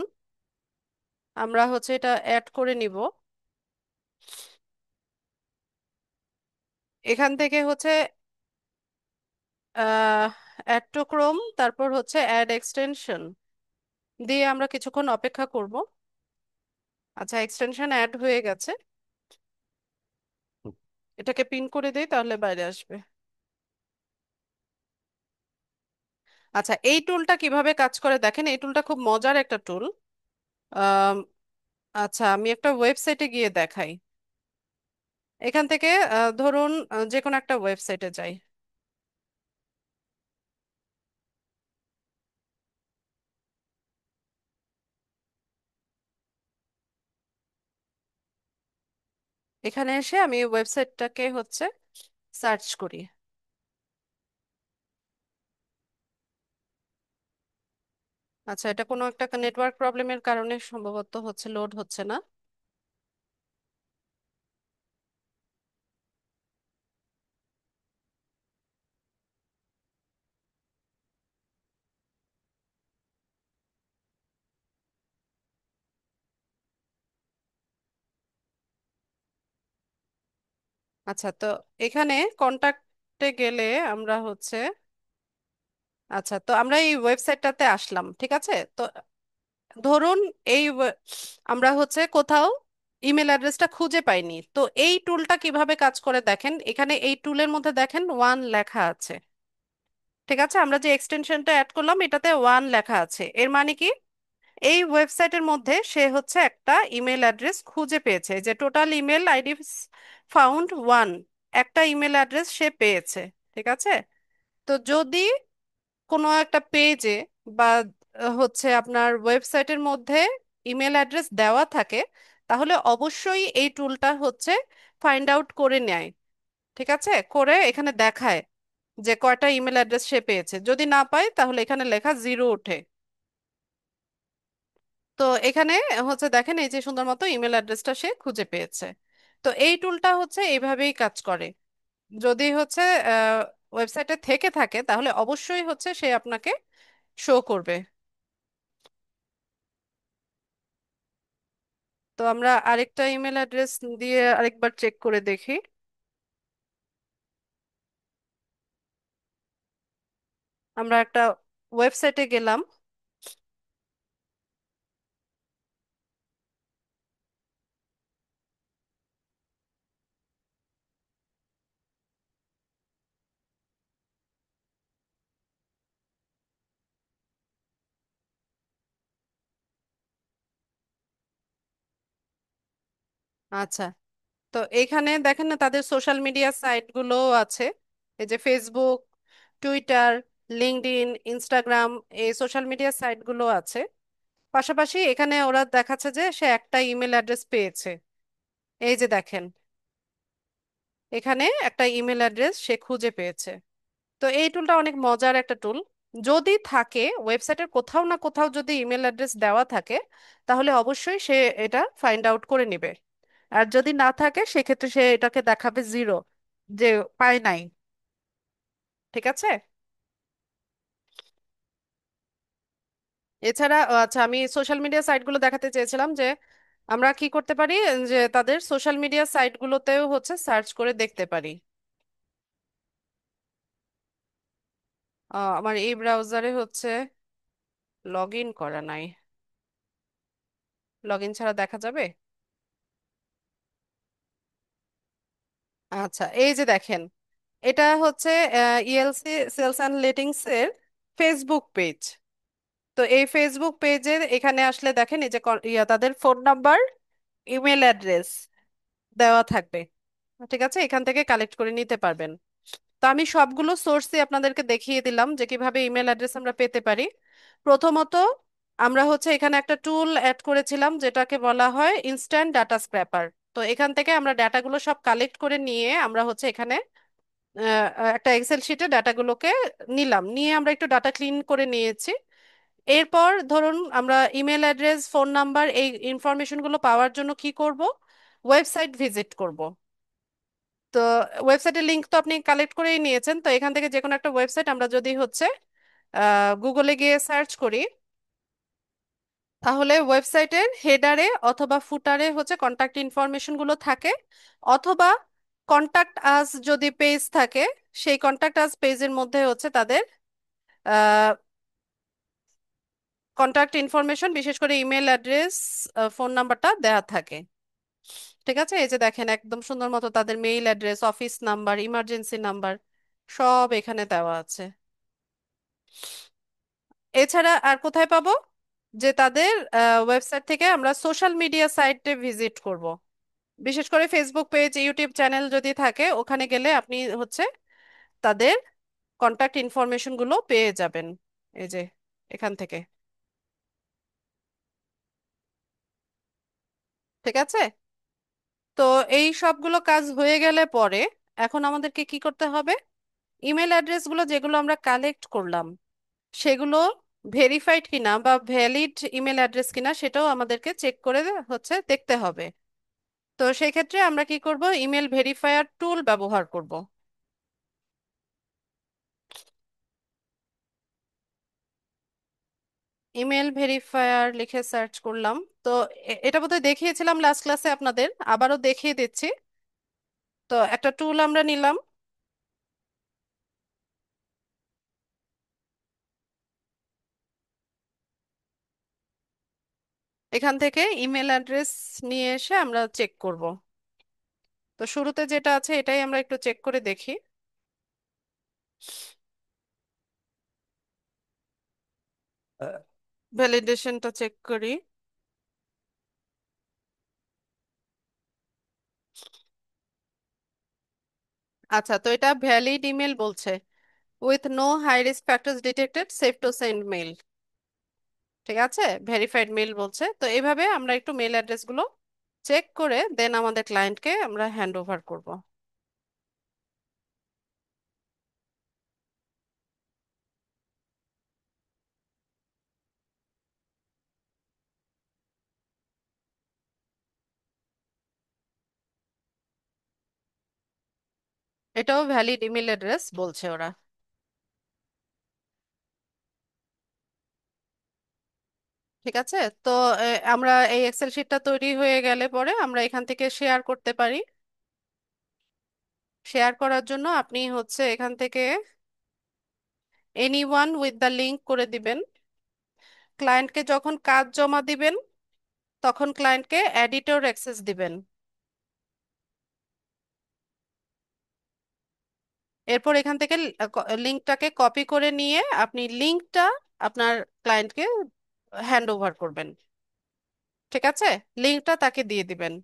আমরা হচ্ছে এটা অ্যাড করে নিব। এখান থেকে হচ্ছে অ্যাড টু ক্রোম, তারপর হচ্ছে অ্যাড এক্সটেনশন দিয়ে আমরা কিছুক্ষণ অপেক্ষা করব। আচ্ছা, এক্সটেনশন অ্যাড হয়ে গেছে, এটাকে পিন করে দেই তাহলে বাইরে আসবে। আচ্ছা, এই টুলটা কিভাবে কাজ করে দেখেন, এই টুলটা খুব মজার একটা টুল। আচ্ছা, আমি একটা ওয়েবসাইটে গিয়ে দেখাই। এখান থেকে ধরুন যে কোনো একটা ওয়েবসাইটে যাই। এখানে এসে আমি ওয়েবসাইটটাকে হচ্ছে সার্চ করি। আচ্ছা, এটা কোনো একটা নেটওয়ার্ক প্রবলেমের কারণে সম্ভবত হচ্ছে লোড হচ্ছে না। আচ্ছা, তো এখানে কন্টাক্টে গেলে আমরা হচ্ছে, আচ্ছা তো আমরা এই ওয়েবসাইটটাতে আসলাম। ঠিক আছে, তো ধরুন এই আমরা হচ্ছে কোথাও ইমেল অ্যাড্রেসটা খুঁজে পাইনি, তো এই টুলটা কিভাবে কাজ করে দেখেন, এখানে এই টুলের মধ্যে দেখেন ওয়ান লেখা আছে। ঠিক আছে, আমরা যে এক্সটেনশনটা অ্যাড করলাম এটাতে ওয়ান লেখা আছে, এর মানে কি এই ওয়েবসাইটের মধ্যে সে হচ্ছে একটা ইমেল অ্যাড্রেস খুঁজে পেয়েছে, যে total email ID found one, একটা ইমেল অ্যাড্রেস সে পেয়েছে। ঠিক আছে, তো যদি কোনো একটা পেজে বা হচ্ছে আপনার ওয়েবসাইটের মধ্যে ইমেল অ্যাড্রেস দেওয়া থাকে, তাহলে অবশ্যই এই টুলটা হচ্ছে ফাইন্ড আউট করে নেয়। ঠিক আছে, করে এখানে দেখায় যে কয়টা ইমেল অ্যাড্রেস সে পেয়েছে। যদি না পায় তাহলে এখানে লেখা জিরো ওঠে। তো এখানে হচ্ছে দেখেন এই যে সুন্দর মতো ইমেল অ্যাড্রেসটা সে খুঁজে পেয়েছে। তো এই টুলটা হচ্ছে এইভাবেই কাজ করে। যদি হচ্ছে ওয়েবসাইটে থেকে থাকে তাহলে অবশ্যই হচ্ছে সে আপনাকে শো করবে। তো আমরা আরেকটা ইমেল অ্যাড্রেস দিয়ে আরেকবার চেক করে দেখি। আমরা একটা ওয়েবসাইটে গেলাম। আচ্ছা, আচ্ছা। তো এখানে দেখেন না তাদের সোশ্যাল মিডিয়া সাইটগুলো আছে। এই যে ফেসবুক, টুইটার, লিঙ্কডইন, ইনস্টাগ্রাম, এই সোশ্যাল মিডিয়া সাইটগুলো আছে। পাশাপাশি এখানে ওরা দেখাচ্ছে যে সে একটা ইমেল অ্যাড্রেস পেয়েছে। এই যে দেখেন, এখানে একটা ইমেল অ্যাড্রেস সে খুঁজে পেয়েছে। তো এই টুলটা অনেক মজার একটা টুল। যদি থাকে ওয়েবসাইটের কোথাও না কোথাও যদি ইমেল অ্যাড্রেস দেওয়া থাকে তাহলে অবশ্যই সে এটা ফাইন্ড আউট করে নেবে। আর যদি না থাকে সেক্ষেত্রে সে এটাকে দেখাবে জিরো, যে পায় নাই। ঠিক আছে। এছাড়া আচ্ছা, আমি সোশ্যাল মিডিয়া সাইটগুলো দেখাতে চেয়েছিলাম যে আমরা কি করতে পারি, যে তাদের সোশ্যাল মিডিয়া সাইটগুলোতেও হচ্ছে সার্চ করে দেখতে পারি। আমার এই ব্রাউজারে হচ্ছে লগ ইন করা নাই। লগ ইন ছাড়া দেখা যাবে? আচ্ছা, এই যে দেখেন, এটা হচ্ছে ইএলসি সেলস অ্যানালিটিক্স এর ফেসবুক পেজ। তো এই ফেসবুক পেজের এখানে আসলে দেখেন এই যে তাদের ফোন নাম্বার, ইমেল অ্যাড্রেস দেওয়া থাকবে। ঠিক আছে, এখান থেকে কালেক্ট করে নিতে পারবেন। তো আমি সবগুলো সোর্সই আপনাদেরকে দেখিয়ে দিলাম যে কিভাবে ইমেল অ্যাড্রেস আমরা পেতে পারি। প্রথমত আমরা হচ্ছে এখানে একটা টুল অ্যাড করেছিলাম যেটাকে বলা হয় ইনস্ট্যান্ট ডাটা স্ক্র্যাপার। তো এখান থেকে আমরা ডাটাগুলো সব কালেক্ট করে নিয়ে আমরা হচ্ছে এখানে একটা এক্সেল শিটে ডাটাগুলোকে নিলাম, নিয়ে আমরা একটু ডাটা ক্লিন করে নিয়েছি। এরপর ধরুন আমরা ইমেল অ্যাড্রেস, ফোন নাম্বার, এই ইনফরমেশনগুলো পাওয়ার জন্য কি করব, ওয়েবসাইট ভিজিট করব। তো ওয়েবসাইটের লিংক তো আপনি কালেক্ট করেই নিয়েছেন। তো এখান থেকে যে কোনো একটা ওয়েবসাইট আমরা যদি হচ্ছে গুগলে গিয়ে সার্চ করি, তাহলে ওয়েবসাইটের হেডারে অথবা ফুটারে হচ্ছে কন্টাক্ট ইনফরমেশনগুলো থাকে। অথবা কন্টাক্ট আস যদি পেজ থাকে, সেই কন্টাক্ট আস পেজের মধ্যে হচ্ছে তাদের কন্টাক্ট ইনফরমেশন, বিশেষ করে ইমেল অ্যাড্রেস, ফোন নাম্বারটা দেয়া থাকে। ঠিক আছে, এই যে দেখেন একদম সুন্দর মতো তাদের mail address, office number, emergency number সব এখানে দেওয়া আছে। এছাড়া আর কোথায় পাবো, যে তাদের ওয়েবসাইট থেকে আমরা সোশ্যাল মিডিয়া সাইটে ভিজিট করব। বিশেষ করে ফেসবুক পেজ, ইউটিউব চ্যানেল যদি থাকে ওখানে গেলে আপনি হচ্ছে তাদের কন্টাক্ট ইনফরমেশন গুলো পেয়ে যাবেন। এই যে এখান থেকে। ঠিক আছে। তো এই সবগুলো কাজ হয়ে গেলে পরে এখন আমাদেরকে কি করতে হবে, ইমেল অ্যাড্রেসগুলো যেগুলো আমরা কালেক্ট করলাম সেগুলো ভেরিফাইড কিনা বা ভ্যালিড ইমেল অ্যাড্রেস কিনা সেটাও আমাদেরকে চেক করে হচ্ছে দেখতে হবে। তো সেই ক্ষেত্রে আমরা কি করব, ইমেল ভেরিফায়ার টুল ব্যবহার করব। ইমেল ভেরিফায়ার লিখে সার্চ করলাম। তো এটা বোধহয় দেখিয়েছিলাম লাস্ট ক্লাসে আপনাদের, আবারও দেখিয়ে দিচ্ছি। তো একটা টুল আমরা নিলাম। এখান থেকে ইমেল অ্যাড্রেস নিয়ে এসে আমরা চেক করব। তো শুরুতে যেটা আছে এটাই আমরা একটু চেক করে দেখি। ভ্যালিডেশনটা চেক করি। আচ্ছা, তো এটা ভ্যালিড ইমেল বলছে, with no high risk factors detected, safe to send mail. ঠিক আছে, ভেরিফাইড মেল বলছে। তো এইভাবে আমরা একটু মেল অ্যাড্রেসগুলো চেক করে দেন আমাদের ক্লায়েন্টকে আমরা হ্যান্ড ওভার করব। এটাও ভ্যালিড ইমেল অ্যাড্রেস বলছে ওরা। ঠিক আছে। তো আমরা এই এক্সেল শিটটা তৈরি হয়ে গেলে পরে আমরা এখান থেকে শেয়ার করতে পারি। শেয়ার করার জন্য আপনি হচ্ছে এখান থেকে any one with the link করে দিবেন। ক্লায়েন্টকে যখন কাজ জমা দিবেন তখন ক্লায়েন্টকে এডিটর অ্যাক্সেস দিবেন। এরপর এখান থেকে লিঙ্কটাকে কপি করে নিয়ে আপনি লিঙ্কটা আপনার ক্লায়েন্টকে হ্যান্ড ওভার করবেন। ঠিক আছে। লিঙ্কটা তাকে দিয়ে দিবেন।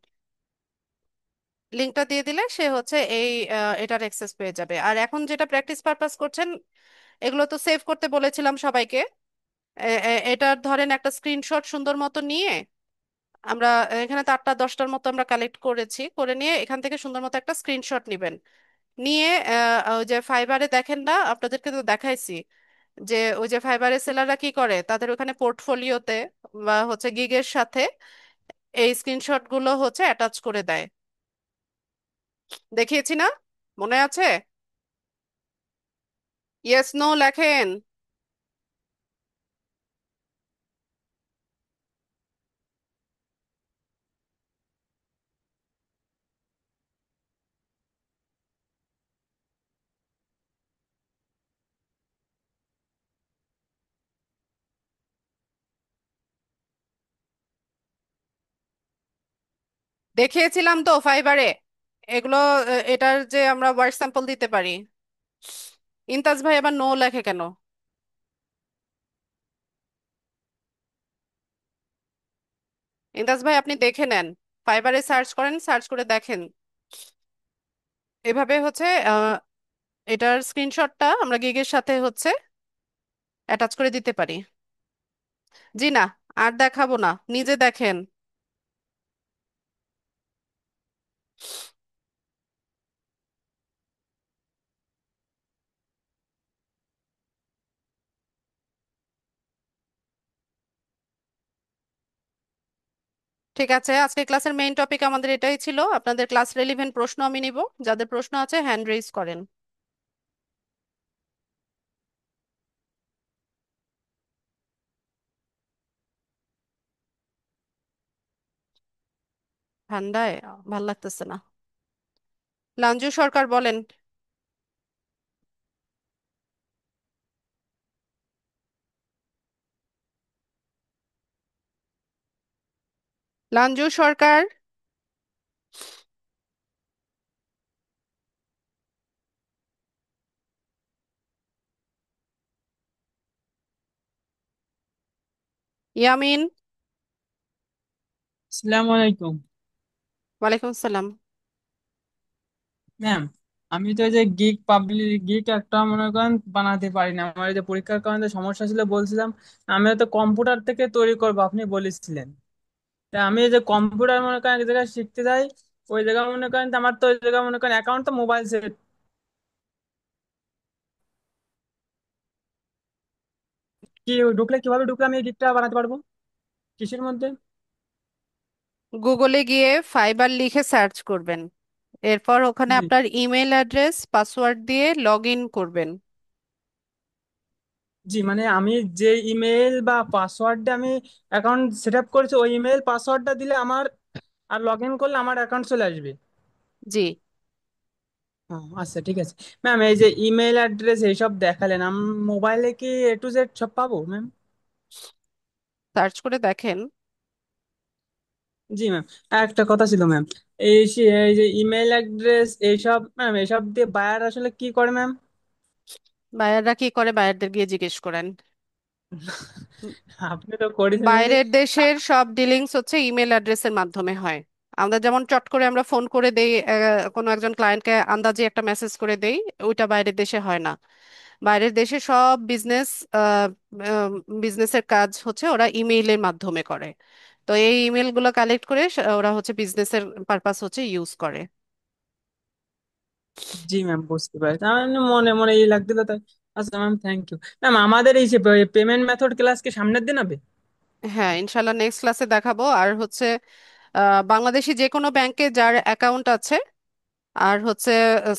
লিঙ্কটা দিয়ে দিলে সে হচ্ছে এটার অ্যাক্সেস পেয়ে যাবে। আর এখন যেটা প্র্যাকটিস পারপাস করছেন, এগুলো তো সেভ করতে বলেছিলাম সবাইকে। এটার ধরেন একটা স্ক্রিনশট সুন্দর মতো নিয়ে আমরা এখানে তো 8টা 10টার মতো আমরা কালেক্ট করেছি, করে নিয়ে এখান থেকে সুন্দর মতো একটা স্ক্রিনশট নিবেন। নিয়ে ওই যে ফাইবারে দেখেন না, আপনাদেরকে তো দেখাইছি যে ওই যে ফাইবারের সেলাররা কি করে, তাদের ওখানে পোর্টফোলিওতে বা হচ্ছে গিগের সাথে এই স্ক্রিনশট গুলো হচ্ছে অ্যাটাচ করে দেয়। দেখিয়েছি না? মনে আছে? ইয়েস নো লেখেন। দেখিয়েছিলাম তো ফাইবারে এগুলো। এটার যে আমরা ওয়ার্ড স্যাম্পল দিতে পারি। ইনতাজ ভাই আবার নো লেখে কেন? ইনতাজ ভাই আপনি দেখে নেন, ফাইবারে সার্চ করেন, সার্চ করে দেখেন। এভাবে হচ্ছে এটার স্ক্রিনশটটা আমরা গিগের সাথে হচ্ছে অ্যাটাচ করে দিতে পারি। জি না, আর দেখাবো না, নিজে দেখেন। ঠিক আছে, আজকে ক্লাসের মেইন টপিক আমাদের এটাই ছিল। আপনাদের ক্লাস রেলিভেন্ট প্রশ্ন আমি নিব। যাদের প্রশ্ন আছে হ্যান্ড রেইজ করেন। ঠান্ডায় ভাল লাগতেছে না। লাঞ্জু সরকার বলেন। লাঞ্জু সরকার। ইয়ামিন। আসসালামু আলাইকুম ওয়ালাইকুম আসসালাম। ম্যাম। আমি তো এই যে গিক একটা মনে করেন বানাতে পারি না, আমার এই যে পরীক্ষার কারণে সমস্যা ছিল বলছিলাম। আমি তো কম্পিউটার থেকে তৈরি করবো আপনি বলেছিলেন। তা আমি এই যে কম্পিউটার মনে করেন এক জায়গায় শিখতে যাই, ওই জায়গায় মনে করেন তো আমার তো ওই জায়গায় মনে করেন অ্যাকাউন্ট তো মোবাইল সেট। কি ঢুকলে কিভাবে ঢুকলে আমি এই গিকটা বানাতে পারবো, কিসের মধ্যে? গুগলে গিয়ে ফাইবার লিখে সার্চ করবেন। এরপর ওখানে জি। আপনার ইমেল অ্যাড্রেস পাসওয়ার্ড দিয়ে লগ ইন করবেন। জি মানে আমি যে ইমেল বা পাসওয়ার্ডটা আমি অ্যাকাউন্ট সেট আপ করেছি ওই ইমেল পাসওয়ার্ডটা দিলে আমার, আর লগ ইন করলে আমার অ্যাকাউন্ট চলে আসবে। জি। ও আচ্ছা ঠিক আছে। ম্যাম এই যে ইমেল অ্যাড্রেস এইসব দেখালেন, মোবাইলে কি A to Z সব পাবো ম্যাম? সার্চ করে দেখেন। জি ম্যাম। একটা কথা ছিল ম্যাম, এই যে ইমেল অ্যাড্রেস এইসব ম্যাম এইসব দিয়ে বায়ার আসলে কি করে ম্যাম? বায়াররা কি করে, বায়ারদের গিয়ে জিজ্ঞেস করেন। আপনি তো করেছেন যদি। বাইরের দেশের সব ডিলিংস হচ্ছে ইমেল অ্যাড্রেসের মাধ্যমে হয়। আমরা যেমন চট করে আমরা ফোন করে দেই, কোনো একজন ক্লায়েন্টকে আন্দাজে একটা মেসেজ করে দেই, ওইটা বাইরের দেশে হয় না। বাইরের দেশে সব বিজনেসের কাজ হচ্ছে ওরা ইমেইলের মাধ্যমে করে। তো এই ইমেলগুলো কালেক্ট করে ওরা হচ্ছে বিজনেসের পারপাস হচ্ছে ইউজ করে। জি ম্যাম বুঝতে পারছি, আমার মনে মনে এই লাগছিল তাই। আচ্ছা ম্যাম থ্যাংক ইউ ম্যাম। আমাদের এই যে পেমেন্ট মেথড ক্লাস কি সামনের দিন হবে? হ্যাঁ, ইনশাল্লাহ নেক্সট ক্লাসে দেখাবো। আর হচ্ছে বাংলাদেশি যে কোনো ব্যাংকে যার অ্যাকাউন্ট আছে আর হচ্ছে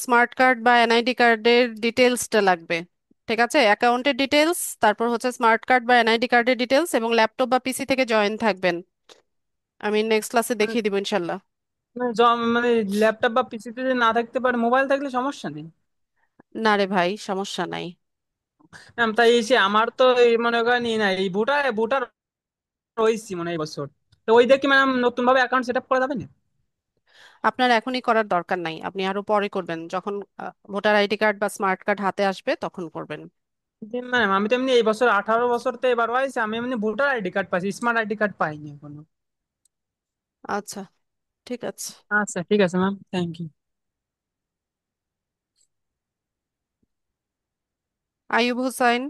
স্মার্ট কার্ড বা এনআইডি কার্ডের ডিটেলসটা লাগবে। ঠিক আছে, অ্যাকাউন্টের ডিটেলস, তারপর হচ্ছে স্মার্ট কার্ড বা এনআইডি কার্ডের ডিটেলস, এবং ল্যাপটপ বা পিসি থেকে জয়েন থাকবেন। আমি নেক্সট ক্লাসে মানে দেখিয়ে দিব ইনশাল্লাহ। মানে ল্যাপটপ বা পিসিতে যদি না থাকতে পারে, মোবাইল থাকলে সমস্যা নেই। না রে ভাই, সমস্যা নাই। তাই এসে আমার তো এই মনে করেন ই নাই, এই ভোটার ভোটার রয়েছি মানে এই বছর। তো ওই দেখি ম্যাম নতুন ভাবে অ্যাকাউন্ট সেট আপ করা যাবে না? আপনার এখনই করার দরকার নাই, আপনি আরো পরে করবেন, যখন ভোটার আইডি কার্ড বা স্মার্ট কার্ড হাতে আসবে তখন করবেন। জি ম্যাম, আমি তো এমনি এই বছর 18 বছর তো এবার হয়েছে, আমি এমনি ভোটার আইডি কার্ড পাইছি, স্মার্ট আইডি কার্ড পাইনি এখনো। আচ্ছা, ঠিক আছে। আচ্ছা ঠিক আছে ma'am, thank you. Ayub Hossain.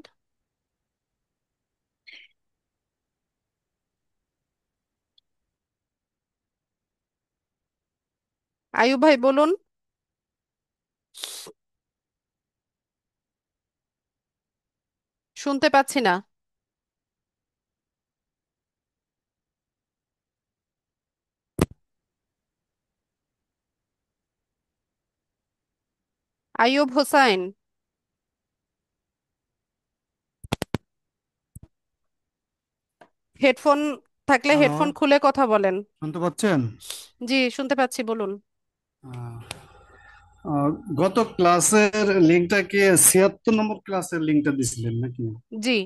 Ayub ভাই বলুন। শুনতে পাচ্ছি না। আইয়ুব হোসাইন, হেডফোন থাকলে হ্যালো, হেডফোন খুলে কথা বলেন। শুনতে পাচ্ছেন? জি, শুনতে পাচ্ছি, বলুন। আহ, আহ, গত ক্লাসের লিঙ্কটা কি 76 নম্বর ক্লাসের লিঙ্কটা দিছিলেন নাকি? জি।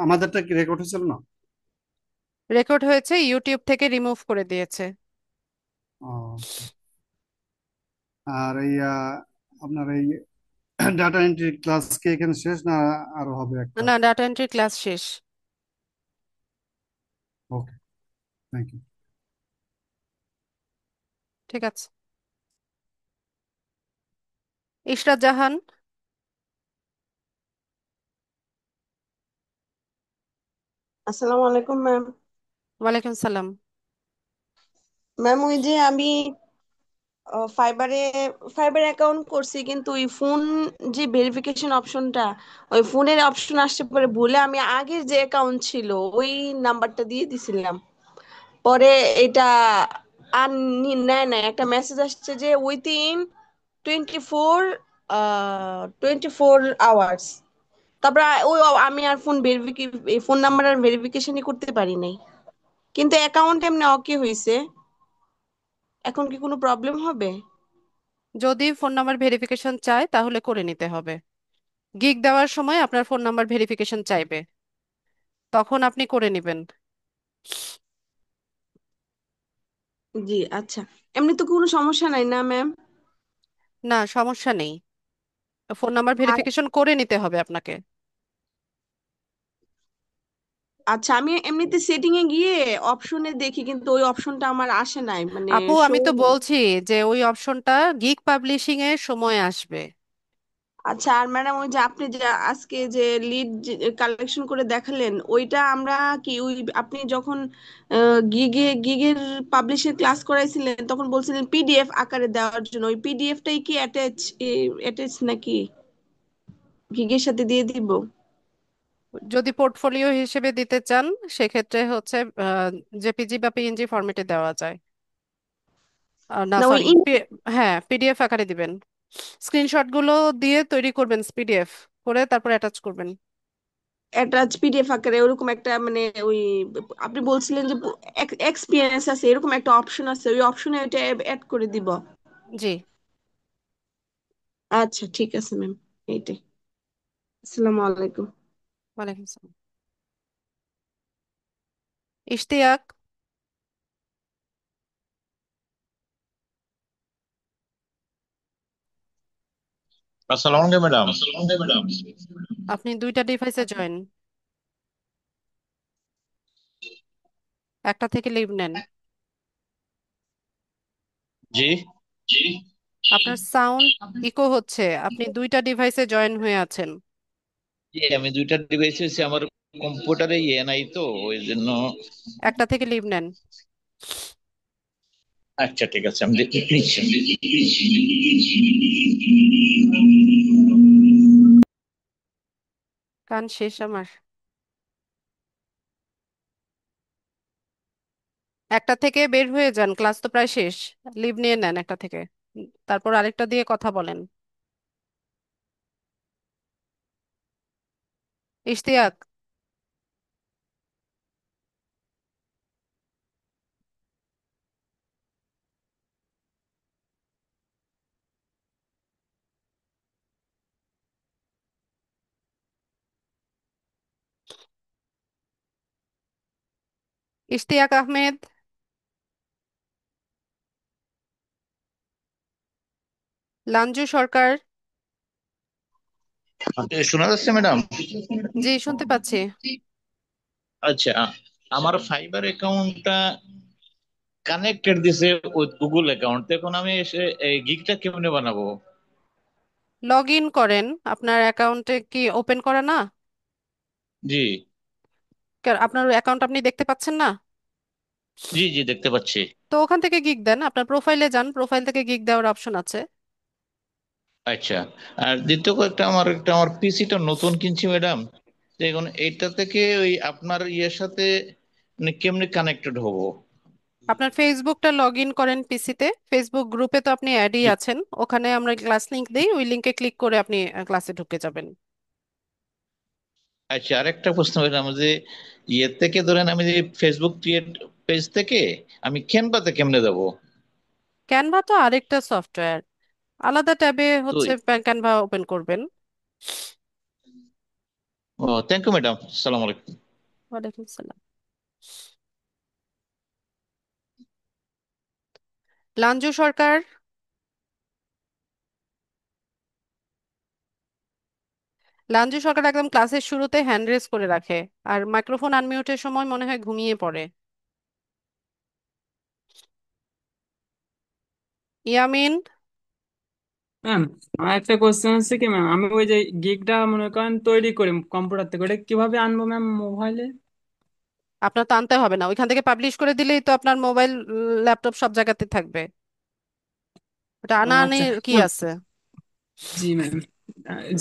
আমাদেরটা কি রেকর্ড হয়েছিল না? রেকর্ড হয়েছে, ইউটিউব থেকে রিমুভ করে দিয়েছে। আচ্ছা। আর এই আপনার এই ডাটা এন্ট্রি ক্লাস কি এখানে শেষ না আরো হবে একটা? না, ডাটা এন্ট্রি ক্লাস শেষ। ওকে, থ্যাংক ইউ। ঠিক আছে। ইশরাত জাহান। আসসালামু আলাইকুম ম্যাম। ওয়ালাইকুম সালাম। ম্যাম ওই যে আমি ফাইবারে ফাইবার অ্যাকাউন্ট করছি, কিন্তু ওই ফোন যে ভেরিফিকেশন অপশনটা, ওই ফোনের অপশন আসছে পরে ভুলে আমি আগের যে অ্যাকাউন্ট ছিল ওই নাম্বারটা দিয়ে দিছিলাম। পরে এটা আর নেয় না, একটা মেসেজ আসছে যে উইথিন 24 24 আওয়ার্স। তারপর ওই আমি আর ফোন নাম্বার আর ভেরিফিকেশনই করতে পারি নাই, কিন্তু অ্যাকাউন্ট এমনি ওকে হয়েছে। এখন কি কোনো প্রবলেম হবে? যদি ফোন নাম্বার ভেরিফিকেশন চায় তাহলে করে নিতে হবে। গিগ দেওয়ার সময় আপনার ফোন নাম্বার ভেরিফিকেশন চাইবে, তখন আপনি করে নেবেন। জি আচ্ছা, এমনি তো কোনো সমস্যা নাই না ম্যাম? না, সমস্যা নেই, ফোন নাম্বার আর ভেরিফিকেশন করে নিতে হবে আপনাকে। আচ্ছা, আমি এমনিতে সেটিং এ গিয়ে অপশনে দেখি, কিন্তু ওই অপশনটা আমার আসে নাই, মানে আপু, শো আমি তো নেই। বলছি যে ওই অপশনটা গিগ পাবলিশিং এর সময় আসবে। আচ্ছা, আর ম্যাডাম ওই যে আপনি যে আজকে যে লিড কালেকশন করে দেখালেন, ওইটা আমরা কি ওই আপনি যখন গিগের পাবলিশের ক্লাস করাইছিলেন তখন বলছিলেন পিডিএফ আকারে দেওয়ার জন্য, ওই পিডিএফটাই কি অ্যাটাচ নাকি গিগের সাথে দিয়ে দিব? যদি পোর্টফোলিও হিসেবে দিতে চান, সেক্ষেত্রে হচ্ছে জেপিজি বা পিএনজি ফরম্যাটে দেওয়া যায়। না না ওই সরি, হ্যাঁ, পিডিএফ আকারে দিবেন। স্ক্রিনশট গুলো দিয়ে তৈরি করবেন, পিডিএফ করে তারপর অ্যাটাচ করবেন। অ্যাটাচ পিডিএফ আকারে ওরকম একটা মানে ওই আপনি বলছিলেন যে এক্সপিরিয়েন্স আছে এরকম একটা অপশন আছে, ওই অপশনে ওইটা অ্যাড করে দিব। জি। আচ্ছা ঠিক আছে ম্যাম, এইটাই। আসসালামু আলাইকুম। ওয়ালাইকুম আসসালাম। ইশতিয়াক। আসসালামু আলাইকুম ম্যাডাম। আপনি দুইটা ডিভাইসে জয়েন, একটা থেকে লিভ নেন। জি। আপনার সাউন্ড ইকো হচ্ছে, আপনি দুইটা ডিভাইসে জয়েন হয়ে আছেন। জি, আমি দুইটা ডিভাইস হয়েছে আমার কম্পিউটারে ইয়ে নাই তো, ওই জন্য। একটা থেকে লিভ নেন। আচ্ছা ঠিক আছে, আমি দেখে নিচ্ছি। কান শেষ আমার। একটা থেকে বের হয়ে যান, ক্লাস তো প্রায় শেষ। লিভ নিয়ে নেন একটা থেকে, তারপর আরেকটা দিয়ে কথা বলেন। ইশতিয়াক, ইশতিয়াক আহমেদ, লাঞ্জু সরকার। শোনা যাচ্ছে ম্যাডাম? জি, শুনতে পাচ্ছি। আচ্ছা, আমার ফাইবার অ্যাকাউন্টটা কানেক্টেড দিছে উইথ গুগল অ্যাকাউন্ট, এখন আমি এসে এই গিগটা কেমনে বানাবো? লগ ইন করেন, আপনার অ্যাকাউন্টে কি ওপেন করা না? জি। আপনার অ্যাকাউন্ট আপনি দেখতে পাচ্ছেন না? জি জি, দেখতে পাচ্ছি। তো ওখান থেকে গিগ দেন, আপনার প্রোফাইলে যান, প্রোফাইল থেকে গিগ দেওয়ার অপশন আছে। আচ্ছা, আর দ্বিতীয় একটা আমার পিসিটা নতুন কিনছি ম্যাডাম, এখন এইটা থেকে ওই আপনার ইয়ের সাথে মানে কেমনে কানেক্টেড হব? আপনার ফেসবুকটা লগ ইন করেন পিসিতে, ফেসবুক গ্রুপে তো আপনি অ্যাডই জি। আছেন, ওখানে আমরা ক্লাস লিংক দিই, ওই লিংকে ক্লিক করে আপনি ক্লাসে ঢুকে যাবেন। আচ্ছা, আরেকটা প্রশ্ন ম্যাডাম, যে ইয়ে থেকে ধরেন আমি যে ফেসবুক ক্রিয়েট পেজ থেকে আমি ক্যানভাতে কেমনে যাব? ক্যানভা তো আরেকটা সফটওয়্যার, আলাদা ট্যাবে তো হচ্ছে ক্যানভা ওপেন করবেন। ও, থ্যাংক ইউ ম্যাডাম, সালাম আলাইকুম। ওয়ালাইকুম সালাম। লাঞ্জু সরকার, লাঞ্জু সরকার একদম ক্লাসের শুরুতে হ্যান্ড রেজ করে রাখে, আর মাইক্রোফোন আনমিউটের সময় মনে হয় ঘুমিয়ে পড়ে। ইয়ামিন, ম্যাম, আমার একটা কোশ্চেন হচ্ছে কি ম্যাম, আমি ওই যে গিগটা মনে করেন তৈরি করি কম্পিউটার থেকে, ওটা কিভাবে আনবো ম্যাম মোবাইলে? আপনার তো আনতে হবে না, ওইখান থেকে পাবলিশ করে দিলেই তো আপনার মোবাইল, ল্যাপটপ সব জায়গাতে থাকবে। ওটা ও আনা আচ্ছা আনির কি ম্যাম। আছে? জি ম্যাম,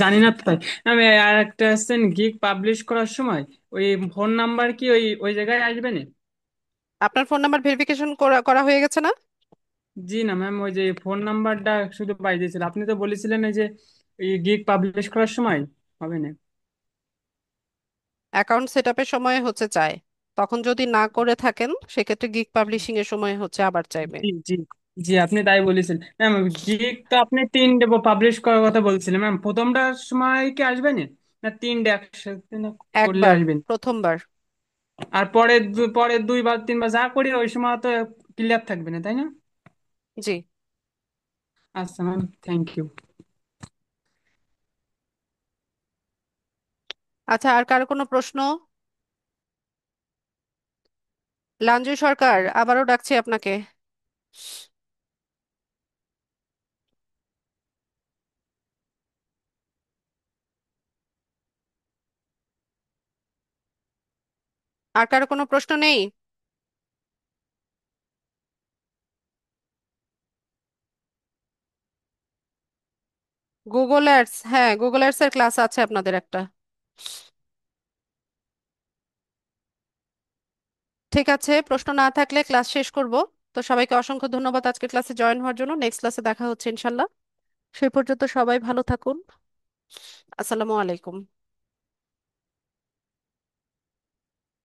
জানি না তো তাই। আমি আর একটা আছেন গিগ পাবলিশ করার সময় ওই ফোন নাম্বার কি ওই ওই জায়গায় আসবে না? আপনার ফোন নাম্বার ভেরিফিকেশন করা করা হয়ে গেছে না? জি না ম্যাম, ওই যে ফোন নাম্বারটা শুধু পাই দিয়েছিল, আপনি তো বলেছিলেন এই যে ওই গিগ পাবলিশ করার সময় হবে না। অ্যাকাউন্ট সেট আপের সময় হচ্ছে চায়, তখন যদি না করে থাকেন সেক্ষেত্রে গিগ পাবলিশিং এর সময় হচ্ছে আবার চাইবে। জি জি। জি, আপনি তাই বলেছিলেন ম্যাম। গিগ তো আপনি 3 ডে পাবলিশ করার কথা বলছিলেন ম্যাম, প্রথমটার সময় কি আসবে না, না 3 ডে একসাথে না করলে একবার, আসবেন? প্রথমবার। আর পরের 2 বার 3 বার যা করি ওই সময় তো ক্লিয়ার থাকবে না, তাই না? জি। আচ্ছা ম্যাম, থ্যাংক ইউ। আচ্ছা, আর কারো কোনো প্রশ্ন? লাঞ্জু সরকার, আবারও ডাকছি আপনাকে। আর কারো কোনো প্রশ্ন নেই? গুগল অ্যাডস, হ্যাঁ, গুগল অ্যাডস এর ক্লাস আছে আপনাদের একটা। ঠিক আছে, প্রশ্ন না থাকলে ক্লাস শেষ করব। তো সবাইকে অসংখ্য ধন্যবাদ আজকে ক্লাসে জয়েন হওয়ার জন্য, নেক্সট ক্লাসে দেখা হচ্ছে ইনশাল্লাহ। সেই পর্যন্ত সবাই ভালো থাকুন। আসসালামু আলাইকুম।